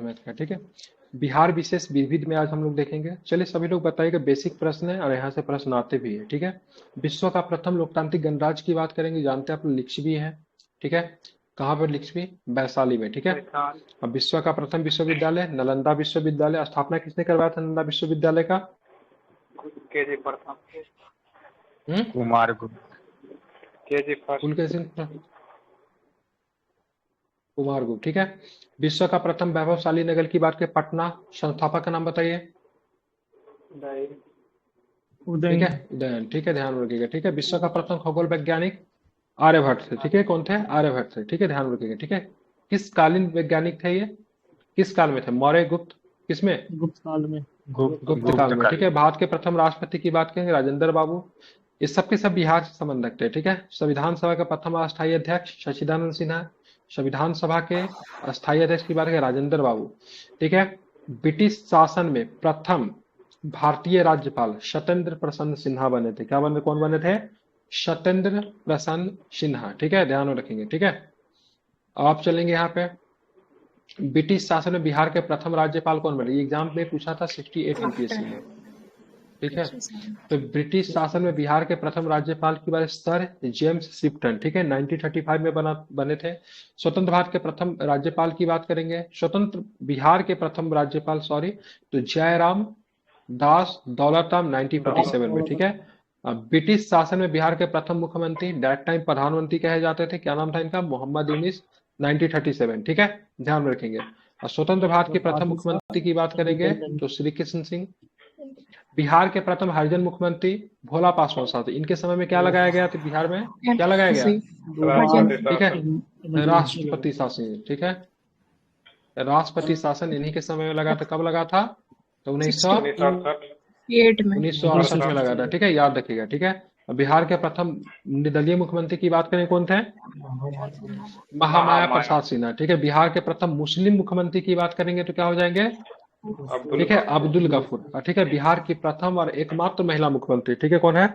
Math का, ठीक है। बिहार विशेष विविध में आज हम लोग देखेंगे। चलिए सभी लोग बताइएगा, बेसिक प्रश्न है और यहाँ से प्रश्न आते भी है, ठीक है। विश्व का प्रथम लोकतांत्रिक गणराज्य की बात करेंगे, जानते हैं आप लोग लिच्छवी है, ठीक है। कहाँ पर लिच्छवी? वैशाली में, ठीक है। अब विश्व का प्रथम विश्वविद्यालय नालंदा विश्वविद्यालय, स्थापना किसने करवाया था नालंदा विश्वविद्यालय का? केजी प्रथम कुमार गुप्त। केजी फर्स्ट पुलकेशिन कुमार गुप्त, ठीक है। विश्व का प्रथम वैभवशाली नगर की बात करें, पटना, संस्थापक का नाम बताइए। ठीक है, उदयन, ठीक है, ध्यान रखिएगा, ठीक है। विश्व का प्रथम खगोल वैज्ञानिक आर्यभट्ट थे, ठीक है। कौन थे? आर्यभट्ट थे, ठीक है, ध्यान रखिएगा, ठीक है। किस कालीन वैज्ञानिक थे ये? किस काल में थे? मौर्य, गुप्त, किसमें? गुप्त काल में। गुप्त काल में, ठीक है। भारत के प्रथम राष्ट्रपति की बात करेंगे, राजेंद्र बाबू। ये सबके सब बिहार से संबंध रखते हैं, ठीक है। संविधान सभा का प्रथम अस्थायी अध्यक्ष सच्चिदानंद सिन्हा। संविधान सभा के अस्थायी अध्यक्ष की बात करें, राजेंद्र बाबू, ठीक है। ब्रिटिश शासन में प्रथम भारतीय राज्यपाल सत्येंद्र प्रसन्न सिन्हा बने थे। क्या बने? कौन बने थे? सत्येंद्र प्रसन्न सिन्हा, ठीक है, ध्यान में रखेंगे, ठीक है। आप चलेंगे यहाँ पे, ब्रिटिश शासन में बिहार के प्रथम राज्यपाल कौन बने? एग्जाम में पूछा था 68 यूपीएससी में, ठीक है। तो ब्रिटिश शासन में बिहार के प्रथम राज्यपाल की बात सर जेम्स शिफ्टन, ठीक है, 1935 में बने थे। स्वतंत्र भारत के प्रथम राज्यपाल की बात करेंगे, स्वतंत्र बिहार के प्रथम राज्यपाल सॉरी, तो जयराम दास दौलतराम 1947 में, ठीक है। ब्रिटिश शासन में बिहार के प्रथम मुख्यमंत्री दैट टाइम प्रधानमंत्री कहे जाते थे, क्या नाम था इनका? मोहम्मद यूनिस, 1937, ठीक है, ध्यान में रखेंगे। और स्वतंत्र भारत के प्रथम मुख्यमंत्री की बात करेंगे तो श्री कृष्ण सिंह। बिहार के प्रथम हरिजन मुख्यमंत्री भोला पासवान साहब, इनके समय में क्या लगाया गया था बिहार में? क्या लगाया गया? ठीक है, राष्ट्रपति शासन, ठीक है। राष्ट्रपति शासन इन्हीं के समय में लगा था। कब लगा था? तो 1968 में लगा था, ठीक है, याद रखिएगा, ठीक है। बिहार के प्रथम निर्दलीय मुख्यमंत्री की बात करें, कौन थे? महामाया प्रसाद सिन्हा, ठीक है। बिहार के प्रथम मुस्लिम मुख्यमंत्री की बात करेंगे तो क्या हो जाएंगे? ठीक है, अब्दुल गफूर, ठीक है। बिहार की प्रथम और एकमात्र महिला मुख्यमंत्री, ठीक है, कौन है?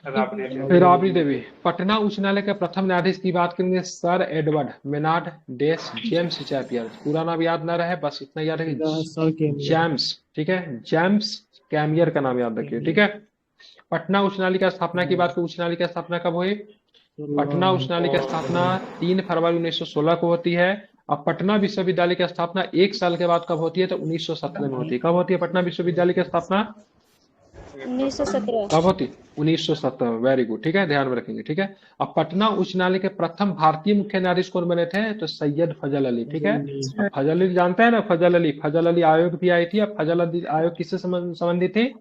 राबड़ी देवी। पटना उच्च न्यायालय के प्रथम न्यायाधीश की बात करेंगे, सर एडवर्ड मेनार्ड डेस जेम्स चैपियर। पूरा नाम याद ना रहे, बस इतना याद है कि जेम्स, ठीक है, जेम्स कैमियर का नाम याद रखिए, ठीक है। पटना उच्च न्यायालय की स्थापना की बात करें, उच्च न्यायालय की स्थापना कब हुई? पटना उच्च न्यायालय की स्थापना 3 फरवरी 1916 को होती है। अब पटना विश्वविद्यालय की स्थापना 1 साल के बाद कब होती है? तो 1917 में होती है। कब होती है पटना विश्वविद्यालय की स्थापना? 1917। कब होती? 1917, वेरी गुड, ठीक है, ध्यान में रखेंगे, ठीक है। अब पटना उच्च न्यायालय के प्रथम भारतीय मुख्य न्यायाधीश कौन बने थे? तो सैयद फजल अली, ठीक है। फजल अली जानते हैं ना, फजल अली, फजल अली आयोग भी आई थी। अब फजल अली आयोग किससे संबंधित थी?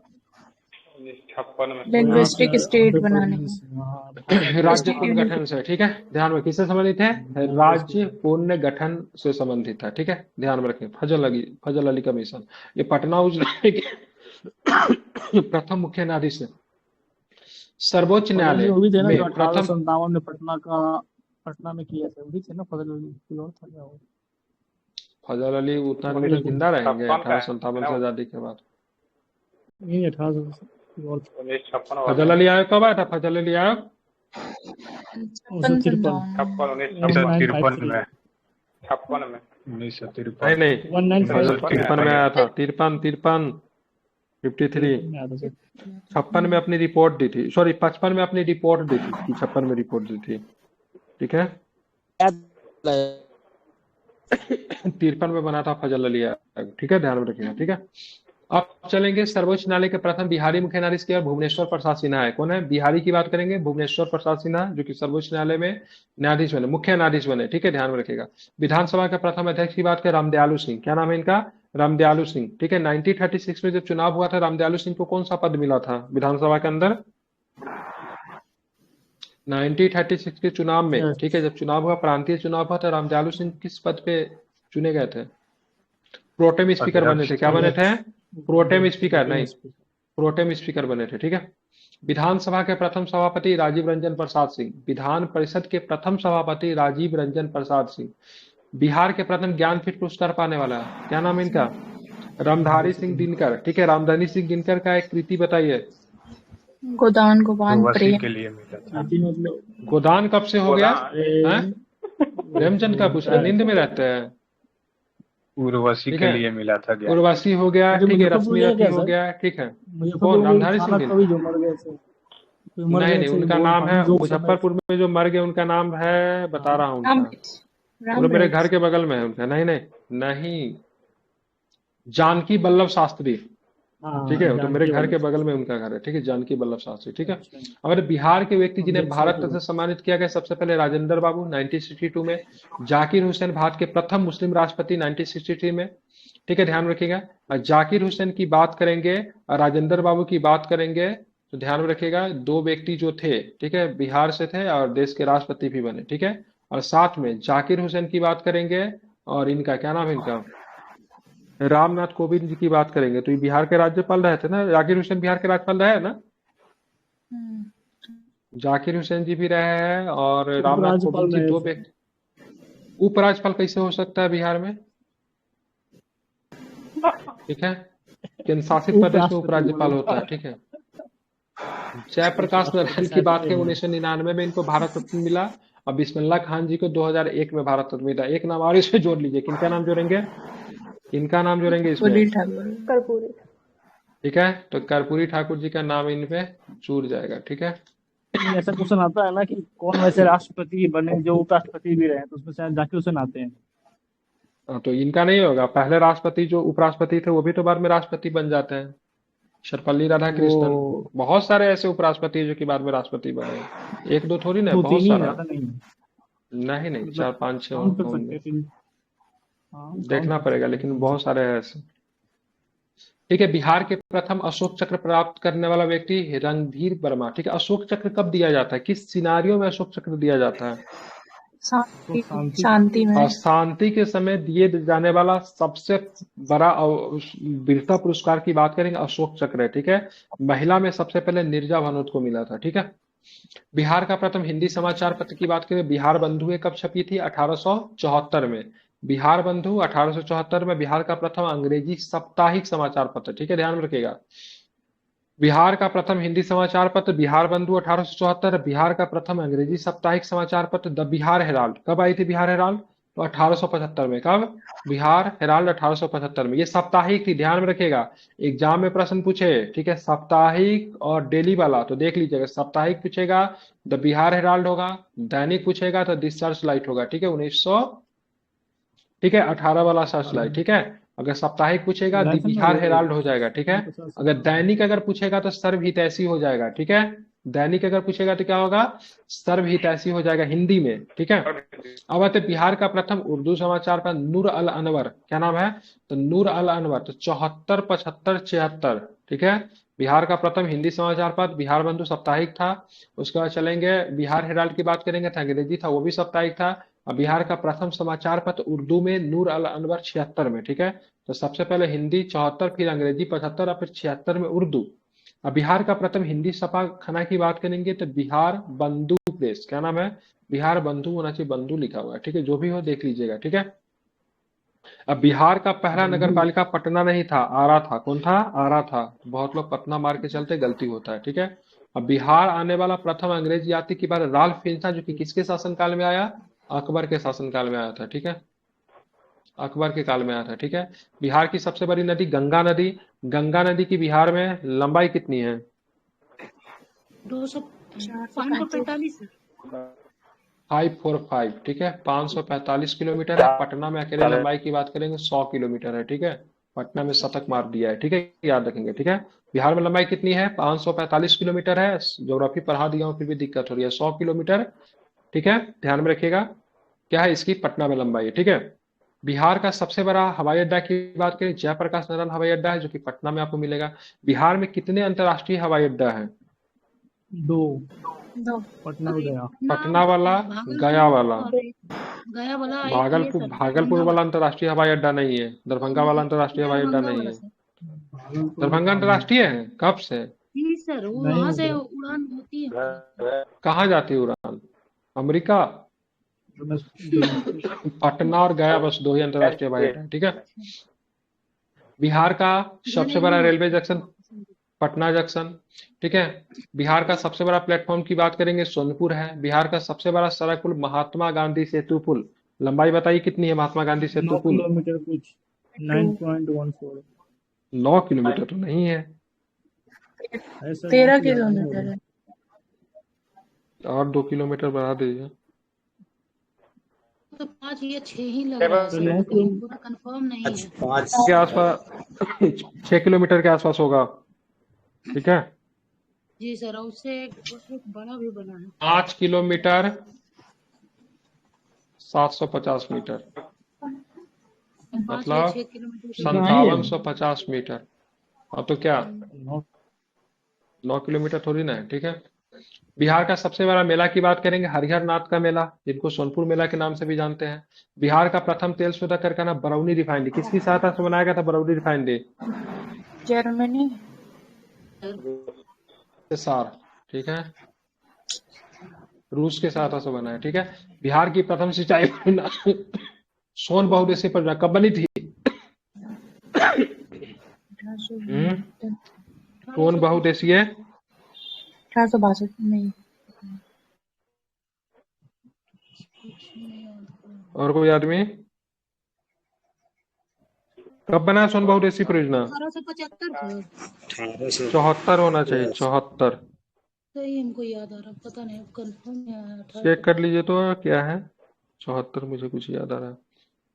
1956 में लिंग्विस्टिक स्टेट बनाने राज्य पुनर्गठन से, ठीक है, ध्यान में। किससे संबंधित है? राज्य पुनर्गठन से संबंधित है, ठीक है, ध्यान में रखें। फजल अली कमीशन, ये पटना उच्च न्यायालय के प्रथम मुख्य न्यायाधीश है। सर्वोच्च न्यायालय में प्रथम 1857 में पटना में किया था, वही थे ना फजल अली? कोई और था क्या? फजल अली उतना दिन तक जिंदा रहेंगे 1857 से आजादी के बाद। नहीं, 1800 फजल अली आयोग कब आया था? फजल अली आयोग 1953 नहीं, 53 में आया था। 53 56 में अपनी रिपोर्ट दी थी, सॉरी 55 में अपनी रिपोर्ट दी थी, 56 में रिपोर्ट दी थी, ठीक है। 53 में बना था फजल अली आयोग, ठीक है, ध्यान में रखिएगा, ठीक है। अब चलेंगे सर्वोच्च न्यायालय के प्रथम बिहारी मुख्य न्यायाधीश की ओर, भुवनेश्वर प्रसाद सिन्हा है। कौन है? बिहारी की बात करेंगे, भुवनेश्वर प्रसाद सिन्हा, जो कि सर्वोच्च न्यायालय में न्यायाधीश बने, मुख्य न्यायाधीश बने, ठीक है, ध्यान में रखिएगा। विधानसभा के प्रथम अध्यक्ष की बात करें, रामदयालु सिंह, क्या नाम है इनका? रामदयालु सिंह, ठीक है। 1936 में जब चुनाव हुआ था, रामदयालु सिंह को कौन सा पद मिला था विधानसभा के अंदर? 1936 के चुनाव में, ठीक है, जब चुनाव हुआ, प्रांतीय चुनाव हुआ, तो रामदयालु सिंह किस पद पे चुने गए थे? प्रोटेम स्पीकर बने थे। क्या बने थे? प्रोटेम स्पीकर, नहीं, प्रोटेम स्पीकर बने थे, ठीक है। विधानसभा के प्रथम सभापति राजीव रंजन प्रसाद सिंह, विधान परिषद के प्रथम सभापति राजीव रंजन प्रसाद सिंह। बिहार के प्रथम ज्ञानपीठ पुरस्कार पाने वाला, क्या नाम है इनका? रामधारी सिंह दिनकर, ठीक है। रामधारी सिंह दिनकर का एक कृति बताइए। गोदान गोपान प्रेम के लिए मिला था। गोदान कब से हो गया? प्रेमचंद का पूछ रहे, नींद में रहते हैं। उर्वशी ठीक के है, लिए मिला था ज्ञान। उर्वशी हो गया, मुझे ठीक है, मुजफ्फरपुर रश्मि में रथी क्या हो सर? गया, ठीक है। मुजफ्फरपुर कौन? में कोई रामधारी थाना सिंह कवि दिनकर? जो मर गए थे, कोई मर नहीं गए नहीं, थे उनका गोल नाम है पानी जोक समय। मुजफ्फरपुर में जो मर गए उनका नाम है, बता हाँ रहा हूँ राम उनका। वो मेरे घर रामराज के बगल में है उनका। नहीं नहीं नहीं, जानकी वल्लभ शास्त्री। ठीक हाँ, है, वो तो मेरे जानकी घर वाले। के बगल में उनका घर है, ठीक है, जानकी वल्लभ शास्त्री, ठीक है। अच्छा, और बिहार के व्यक्ति जिन्हें अध्यक्ष भारत थे रत्न वो। से सम्मानित किया गया, सबसे पहले राजेंद्र बाबू 1962 में, जाकिर हुसैन भारत के प्रथम मुस्लिम राष्ट्रपति 1963 में, ठीक है, ध्यान रखिएगा। और जाकिर हुसैन की बात करेंगे और राजेंद्र बाबू की बात करेंगे तो ध्यान में रखिएगा, दो व्यक्ति जो थे, ठीक है, बिहार से थे और देश के राष्ट्रपति भी बने, ठीक है। और साथ में जाकिर हुसैन की बात करेंगे और इनका क्या नाम है, इनका रामनाथ कोविंद जी की बात करेंगे। तो ये बिहार के राज्यपाल रहे थे ना, जाकिर हुसैन बिहार के राज्यपाल रहे हैं ना। जाकिर हुसैन जी भी रहे हैं और रामनाथ उपराज्यपाल कोविंद जी, रहे दो थे। व्यक्ति। उपराज्यपाल कैसे हो सकता है बिहार में? ठीक है, केंद्र शासित प्रदेश में उपराष्ट्रपति उपराज्यपाल बोलो। होता है, ठीक है। जयप्रकाश उपराष्ट्रपति नारायण की शायद बात थे करें, नहीं। 1999 में इनको भारत रत्न मिला। और बिस्मिल्लाह खान जी को 2001 में भारत रत्न मिला। एक नाम और इसमें जोड़ लीजिए, किनका नाम जोड़ेंगे? इनका नाम जोड़ेंगे इसमें, कर्पूरी ठाकुर ठीक है। तो कर्पूरी ठाकुर जी का नाम इनपे जुड़ जाएगा, ठीक है। नहीं, ऐसा क्वेश्चन आता है ना कि कौन वैसे राष्ट्रपति बने जो उपराष्ट्रपति भी रहे, तो उसमें शायद जाकिर हुसैन आते हैं। हाँ, तो इनका नहीं होगा। पहले राष्ट्रपति जो उपराष्ट्रपति थे वो भी तो बाद में राष्ट्रपति बन जाते हैं। सर्वपल्ली राधाकृष्णन, वो बहुत सारे ऐसे उपराष्ट्रपति हैं जो कि बाद में राष्ट्रपति बने हैं। एक दो थोड़ी ना, दो बहुत तीन ही है, सारा है। ज्यादा नहीं है। नहीं नहीं, मतलब 4 5 6 काउंट कर सकते होंगे, हैं तीन। हाँ, काउंट देखना कर पड़ेगा, सकते हैं लेकिन तीन से। बहुत सारे हैं ऐसे। ठीक है, बिहार के प्रथम अशोक चक्र प्राप्त करने वाला व्यक्ति रणधीर वर्मा, ठीक है। अशोक चक्र कब दिया जाता है, किस सिनारियों में अशोक चक्र दिया जाता है? तो शांति शांति। शांति में शांति के समय दिए जाने वाला सबसे बड़ा वीरता पुरस्कार की बात करेंगे, अशोक चक्र है, ठीक है। महिला में सबसे पहले नीरजा भानोत को मिला था, ठीक है। बिहार का प्रथम हिंदी समाचार पत्र की बात करें, बिहार बंधु ये कब छपी थी? 1874 में। बिहार बंधु 1874 में बिहार का प्रथम अंग्रेजी साप्ताहिक समाचार पत्र, ठीक है, ध्यान में रखिएगा। बिहार का प्रथम हिंदी समाचार पत्र बिहार बंधु 1874। बिहार का प्रथम अंग्रेजी साप्ताहिक समाचार पत्र द बिहार हेराल्ड कब आई थी? बिहार हेराल्ड तो 1875 में। कब? बिहार हेराल्ड 1875 में। ये साप्ताहिक थी, ध्यान में रखिएगा। एग्जाम में प्रश्न पूछे, ठीक है, साप्ताहिक और डेली वाला तो देख लीजिएगा। साप्ताहिक पूछेगा द बिहार हेराल्ड होगा, दैनिक पूछेगा तो द सर्च लाइट होगा, ठीक है, 1900, ठीक है, 18 वाला सर्च लाइट, ठीक है। अगर साप्ताहिक पूछेगा द राइफल में बिहार वो हेराल्ड हो जाएगा, ठीक है। 50 अगर दैनिक अगर पूछेगा तो सर्व हितैषी हो जाएगा, ठीक है। दैनिक अगर पूछेगा तो क्या होगा? सर्व हितैषी हो जाएगा हिंदी में, ठीक है। अब आते बिहार का प्रथम उर्दू समाचार पत्र नूर अल अनवर, क्या नाम है? तो नूर अल अनवर, तो 74 75 76, ठीक है। बिहार का प्रथम हिंदी समाचार पत्र बिहार बंधु साप्ताहिक था। उसके बाद चलेंगे बिहार हेराल्ड की बात करेंगे, था अंग्रेजी था, वो भी साप्ताहिक था। और बिहार का प्रथम समाचार पत्र उर्दू में नूर अल अनवर 76 में, ठीक है। तो सबसे पहले हिंदी 74, फिर अंग्रेजी 75 और फिर 76 में उर्दू। अब बिहार का प्रथम हिंदी छपा खाना की बात करेंगे तो बिहार बंधु प्रेस, क्या नाम है? बिहार बंधु होना चाहिए, बंधु लिखा हुआ है, ठीक है, जो भी हो देख लीजिएगा, ठीक है। अब बिहार का पहला नगर बंधु। पालिका पटना नहीं था, आरा था। कौन था? आरा था। बहुत लोग पटना मार के चलते, गलती होता है, ठीक है। अब बिहार आने वाला प्रथम अंग्रेज यात्री की बात राल्फ फिंच था, जो कि किसके शासनकाल में आया? अकबर के शासनकाल में आया था, ठीक है, अकबर के काल में आया था, ठीक है। बिहार की सबसे बड़ी नदी गंगा नदी। गंगा नदी की बिहार में लंबाई कितनी है? 545 545, ठीक है, 545 किलोमीटर है। पटना में अकेले लंबाई की बात करेंगे 100 किलोमीटर है, ठीक है। पटना में शतक मार दिया है, ठीक है, याद रखेंगे, ठीक है। बिहार में लंबाई कितनी है? 545 किलोमीटर है। ज्योग्राफी पढ़ा दिया हूँ फिर भी दिक्कत हो रही है। 100 किलोमीटर, ठीक है, ध्यान में रखिएगा। क्या है इसकी? पटना में लंबाई है, ठीक है। बिहार का सबसे बड़ा हवाई अड्डा की बात करें, जयप्रकाश नारायण हवाई अड्डा है, जो कि पटना में आपको मिलेगा। बिहार में कितने अंतर्राष्ट्रीय हवाई अड्डा है? 2, दो पटना में गया। पटना वाला, गया वाला। गया वाला एक ये भागलपुर, सर भागलपुर वाला अंतर्राष्ट्रीय हवाई अड्डा नहीं है। दरभंगा वाला अंतर्राष्ट्रीय हवाई अड्डा दरभंगा नहीं वाला है। सर भागलपुर में दरभंगा कहाँ है? अंतर्राष्ट्रीय है? कब से? जी सर, वो नहीं वहां से मुझे उड़ान होती है। कहाँ जाती है उड़ान? अमेरिका? पटना और गया बस दो ही अंतर्राष्ट्रीय हवाई अड्डा है, ठीक है। बिहार का सबसे बड़ा रेलवे जंक्शन पटना जंक्शन, ठीक है। बिहार का सबसे बड़ा प्लेटफॉर्म की बात करेंगे, सोनपुर है। बिहार का सबसे बड़ा सड़क पुल महात्मा गांधी सेतु पुल, लंबाई बताइए कितनी है महात्मा गांधी 9 सेतु पुल? किलोमीटर कुछ। 9.14 9 किलोमीटर तो नहीं है। है सर, 13 बहुत ज्यादा नहीं किलोमीटर होगा। है। और 2 किलोमीटर बढ़ा दीजिए। तो 5 या 6 ही लग रहा है तो सर, 9 लेकिन पूरा कंफर्म नहीं है। 5 के आसपास 6 किलोमीटर के आसपास होगा, ठीक है। जी सर, और उससे एक बड़ा भी बना है। 5 किलोमीटर 750 मीटर, 5 या मतलब 6 किलोमीटर के इतना ही है 5750 मीटर। अब तो क्या 9। 9 किलोमीटर थोड़ी ना है, ठीक है। बिहार का सबसे बड़ा मेला की बात करेंगे, हरिहर नाथ का मेला, जिनको सोनपुर मेला के नाम से भी जानते हैं। बिहार का प्रथम तेल शोधक कारखाना बरौनी रिफाइनरी किसकी सहायता से बनाया गया था? Barauni refinery Germany. सार, ठीक है, रूस के सहायता से बना है, ठीक है। बिहार की प्रथम सिंचाई योजना सोन बहुउद्देशीय परियोजना कब बनी थी? सोन बहुउद्देशीय 1862 नहीं। और कोई आदमी? कब बना सोन बहुउद्देशीय परियोजना? 1875 74 होना चाहिए, 74। सही हमको याद आ रहा, पता नहीं कंफर्म नहीं आया। चेक कर लीजिए तो क्या है, 74 मुझे कुछ याद आ रहा है,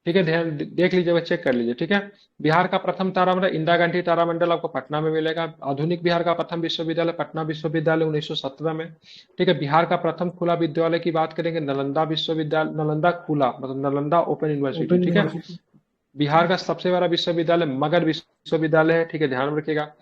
ठीक है। ध्यान देख लीजिए, चेक कर लीजिए, ठीक है। बिहार का प्रथम तारामंडल इंदिरा गांधी तारामंडल आपको पटना में मिलेगा। आधुनिक बिहार का प्रथम विश्वविद्यालय पटना विश्वविद्यालय 1917 में, ठीक है। बिहार का प्रथम खुला विद्यालय की बात करेंगे, नालंदा विश्वविद्यालय, नालंदा खुला मतलब नालंदा ओपन यूनिवर्सिटी, ओपन ठीक है। यूनिवर्सिटी। बिहार का सबसे बड़ा विश्वविद्यालय मगध विश्वविद्यालय है, ठीक है, ध्यान में रखिएगा।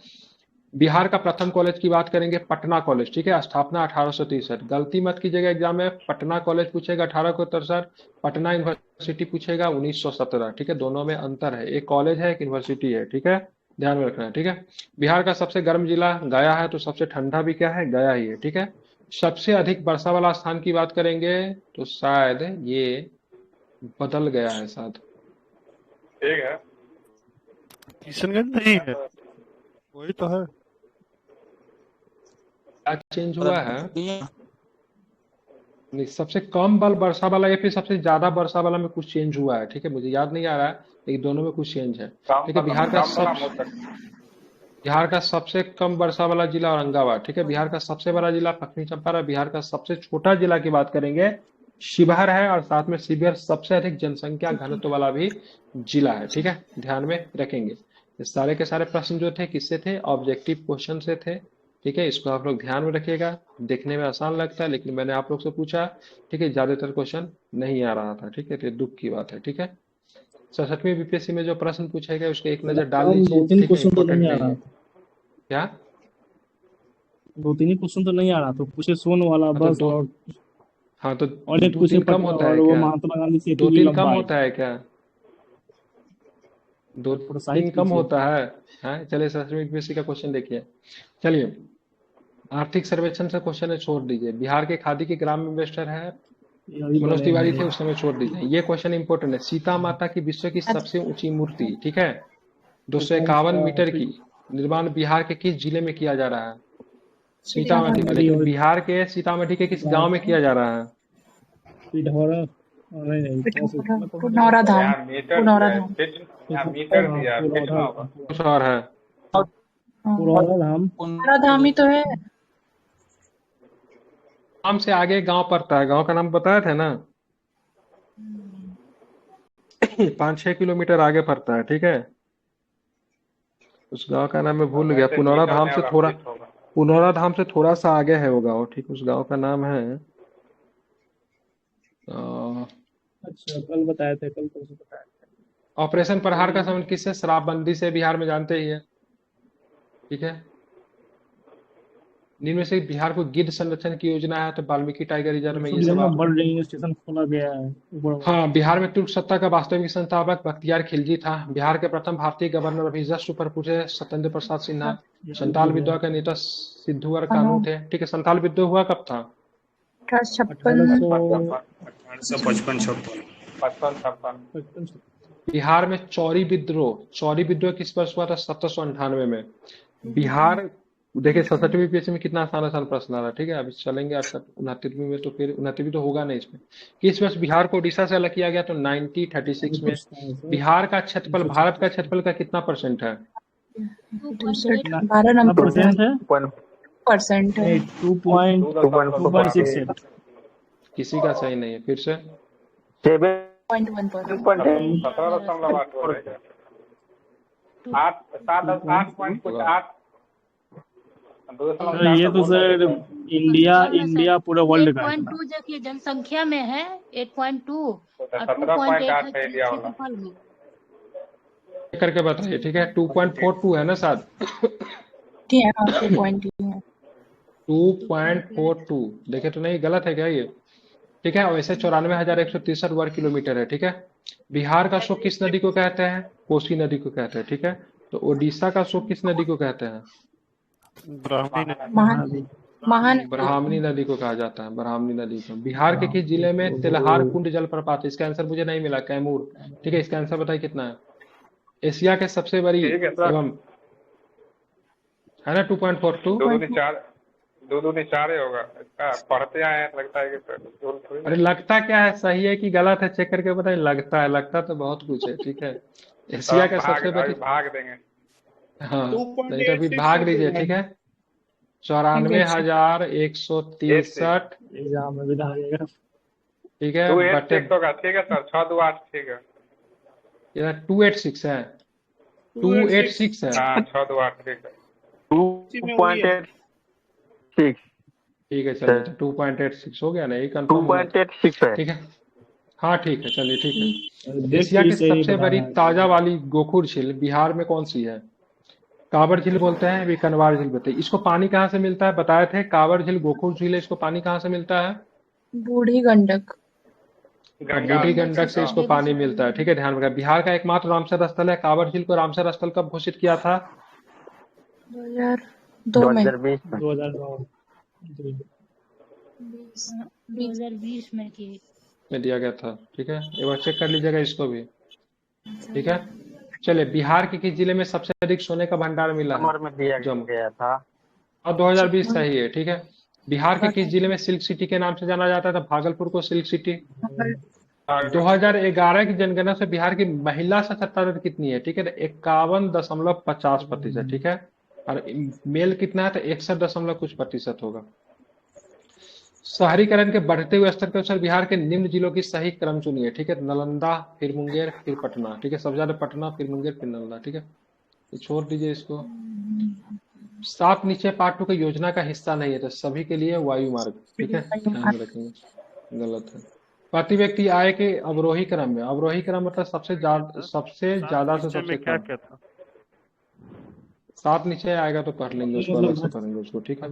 बिहार का प्रथम कॉलेज की बात करेंगे, पटना कॉलेज, ठीक है, स्थापना 1863। गलती मत कीजिएगा एग्जाम में, पटना कॉलेज पूछेगा 1863, पटना यूनिवर्सिटी पूछेगा 1917, ठीक है, दोनों में अंतर है, एक कॉलेज है एक यूनिवर्सिटी है, ठीक है, ध्यान में रखना है, ठीक है। बिहार का सबसे गर्म जिला गया है, तो सबसे ठंडा भी क्या है? गया ही है, ठीक है। सबसे अधिक वर्षा वाला स्थान की बात करेंगे तो शायद ये बदल गया है शायद, ठीक है। किशनगंज नहीं है, वही तो है। क्या चेंज हुआ है? नहीं, सबसे कम बल वर्षा वाला या फिर सबसे ज्यादा वर्षा वाला में कुछ चेंज हुआ है, ठीक है, मुझे याद नहीं आ रहा है, लेकिन दोनों में कुछ चेंज है, ठीक है। बिहार का सबसे कम वर्षा वाला जिला औरंगाबाद, ठीक है। बिहार का सबसे बड़ा जिला पश्चिमी चंपारण। बिहार का सबसे छोटा जिला की बात करेंगे शिवहर है, और साथ में शिवहर सबसे अधिक जनसंख्या घनत्व वाला भी जिला है, ठीक है, ध्यान में रखेंगे। ये सारे के सारे प्रश्न जो थे किससे थे? ऑब्जेक्टिव क्वेश्चन से थे, ठीक है। इसको आप लोग ध्यान में रखिएगा, देखने में आसान लगता है लेकिन मैंने आप लोग से पूछा, ठीक है, ज्यादातर क्वेश्चन नहीं आ रहा था, ठीक है, तो ये दुख की बात है, ठीक है। 67वीं बीपीएससी में जो प्रश्न पूछे गए उसके एक नजर डाल लीजिए, 2-3 ठीक है, क्वेश्चन तो इंपॉर्टेंट नहीं आ नहीं रहा है। था। क्या 2-3 ही क्वेश्चन तो नहीं आ रहा था, पूछे सोन वाला हाँ तो बस, दो, और तो एक दो पूछे तीन कम होता और है वो क्या? महात्मा गांधी सेतु दो की तीन कम लंबाई। होता है क्या? दो थोड़ा तीन साहित्य कम कीजिए। होता है? हाँ चलिए, 67वीं बीपीएससी का क्वेश्चन देखिए, चलिए। आर्थिक सर्वेक्षण से क्वेश्चन है, छोड़ दीजिए। बिहार के खादी के ग्राम इन्वेस्टर है ये अभी मनोज बने तिवारी थे, हैं। उस समय छोड़ दीजिए। ये क्वेश्चन इंपॉर्टेंट है। सीता माता की विश्व की सबसे ऊंची मूर्ति, ठीक है, तो कौन 251 सा मीटर की, निर्माण बिहार के किस जिले में किया जा रहा है? सीतामढ़ी में, सीतामढ़ी। लेकिन बिहार के सीतामढ़ी के किस गांव में किया जा रहा है? पिढौरा, नहीं कौन सा मतलब पुनौरा धाम। यहाँ मीटर पुनौरा दिया है, धाम। फीट, यहाँ मीटर दिया है, फीट में होगा। कुछ और है? पुरौरा धाम। पुनौरा धाम ही तो है। गांव से आगे गांव पड़ता है, गांव का नाम बताए थे ना? 5-6 किलोमीटर आगे पड़ता है, ठीक है। उस गांव का नाम मैं भूल गया, वैसे पुनौरा मीटर धाम में से होगा, थोड़ा, फीट होगा। पुनौरा धाम से थोड़ा सा आगे है वो गांव, ठीक, उस गांव का नाम है अच्छा, कल बताए थे, कल परसों बताए थे। ऑपरेशन प्रहार का संबंध किससे? शराबबंदी से, बिहार में जानते ही है, ठीक है। निम्न में से बिहार को गिद्ध संरक्षण की योजना है तो वाल्मीकि टाइगर रिजर्व में, ये सब में आप, बर्ड रेंज स्टेशन खोला गया है ऊपर। हाँ। बिहार में तुर्क सत्ता का वास्तविक संस्थापक बख्तियार खिलजी था। बिहार के प्रथम भारतीय गवर्नर अभी जस्ट ऊपर पूछे सत्येंद्र प्रसाद सिन्हा। संताल विद्रोह के नेता सिद्धूवर कानू थे, ठीक है। संताल विद्रोह हुआ कब था? 1856। 1855-56। 55-56। बिहार में चौरी विद्रोह, चौरी विद्रोह किस वर्ष हुआ था? 1798 में। बिहार देखिए 67वीं पीएससी में कितना आसान आसान प्रश्न आ रहा है, ठीक है। अभी चलेंगे 69वीं में, तो फिर 69वीं तो होगा नहीं इसमें। किस वर्ष बिहार को उड़ीसा से अलग किया गया? तो 1936 में। पूछता है सर बिहार का क्षेत्रफल भारत का क्षेत्रफल का कितना परसेंट है? 2.8 12 कितना नंबर परसेंट है? परसेंट है। 2.68 किसी का सही नहीं है, फिर से। 0.1%। 17.8 बोलेगा। 8 कुछ 8 सर ये तो सर इंडिया पूरा वर्ल्ड का है ना। 8.2 देखिए जनसंख्या में है 8.2 और 17.8 है 2.8 इंडिया वाला। क्षेत्रफल में। करके बताइए, ठीक है। 2.42 है ना शायद? ठीक है, हाँ 2 है। 2.42 देखे तो नहीं, गलत है क्या ये? ठीक है। वैसे 94,163 वर्ग किलोमीटर है, ठीक है। बिहार का शोक किस नदी को कहते हैं? कोसी नदी को कहते हैं, ठीक है। तो ओडिशा का शोक किस नदी को कहते हैं? ब्राह्मणी ने महान ब्राह्मणी नदी को कहा जाता है, ब्राह्मणी नदी को। बिहार के किस जिले में तेल्हार कुंड जलप्रपात है? इसका आंसर मुझे नहीं मिला, कैमूर, ठीक है। इसका आंसर बताइए कितना है? एशिया के सबसे बड़ी ठीक है सर। एवं है ना 2.42। 2 दूनी 4 ही होगा इसका। पढ़ते आए हैं, लगता है कि झूठ थोड़ी ना। अरे लगता क्या है, सही है कि गलत है, चेक करके बताइए। लगता तो बहुत कुछ है, ठीक है। एशिया का सबसे अभी बड़ी, भाग देंगे। हाँ नहीं तो अभी भाग लीजिए, ठीक है। 94,163, एग्जाम में भी आ जाएगा। ठीक है, 286 बटे होगा, ठीक है सर। 6 2 8, ठीक है। ये 286 है, 286 है। हाँ 6 2 8, ठीक है। 2.86 ठीक है चलिए, तो 2.86 हो गया ना, ये कंफर्म हो गया, 2.86 है। ठीक है। हाँ ठीक है, चलिए ठीक है। देख एशिया के की सही सबसे बड़ी बताना है। ताजा वाली गोखुर झील बिहार में कौन सी है? कांवर झील बोलते हैं, भी कनवार झील बोलते हैं। इसको पानी कहाँ से मिलता है बताए थे? कांवर झील गोखुर झील है, इसको पानी कहाँ से मिलता है? बूढ़ी गंडक। बूढ़ी गंडक से इसको पानी मिलता है, ठीक है। ध्यान रखिए, बिहार का एकमात्र रामसर स्थल है कांवर झील को रामसर स्थल कब घोषित किया था? 2002 में। 2020 में। 2009 2020 में की। में दिया गया था, ठीक है। एक बार चेक कर लीजिएगा इसको भी, ठीक है। चलिए, बिहार के किस जिले में सबसे अधिक सोने का भंडार मिला है? नंबर में दिया जम्मू। गया था। और 2020 सही है, ठीक है। बिहार के किस जिले में सिल्क सिटी के नाम से जाना जाता था? भागलपुर को सिल्क सिटी। 2011 की जनगणना से बिहार की महिला साक्षरता दर कितनी है? ठीक है, 51.50%, ठीक है। और मेल कितना है? तो 61 कुछ प्रतिशत होगा। शहरीकरण के बढ़ते हुए स्तर के अनुसार बिहार के निम्न जिलों की सही क्रम चुनिए, ठीक है। नालंदा, फिर मुंगेर, फिर पटना, ठीक है। सबसे ज्यादा पटना, फिर मुंगेर, फिर नालंदा, ठीक है। तो छोड़ दीजिए इसको। सात नीचे पार्ट 2 की योजना का हिस्सा नहीं है, तो सभी के लिए वायु मार्ग, ठीक है, ध्यान में रखेंगे। गलत है। प्रति व्यक्ति आय के अवरोही क्रम में, अवरोही क्रम मतलब सबसे ज्यादा से सबसे में क्या कम। क्या था? सात नीचे आएगा तो पढ़ लेंगे उसको, अलग से पढ़ेंगे उसको, ठीक है।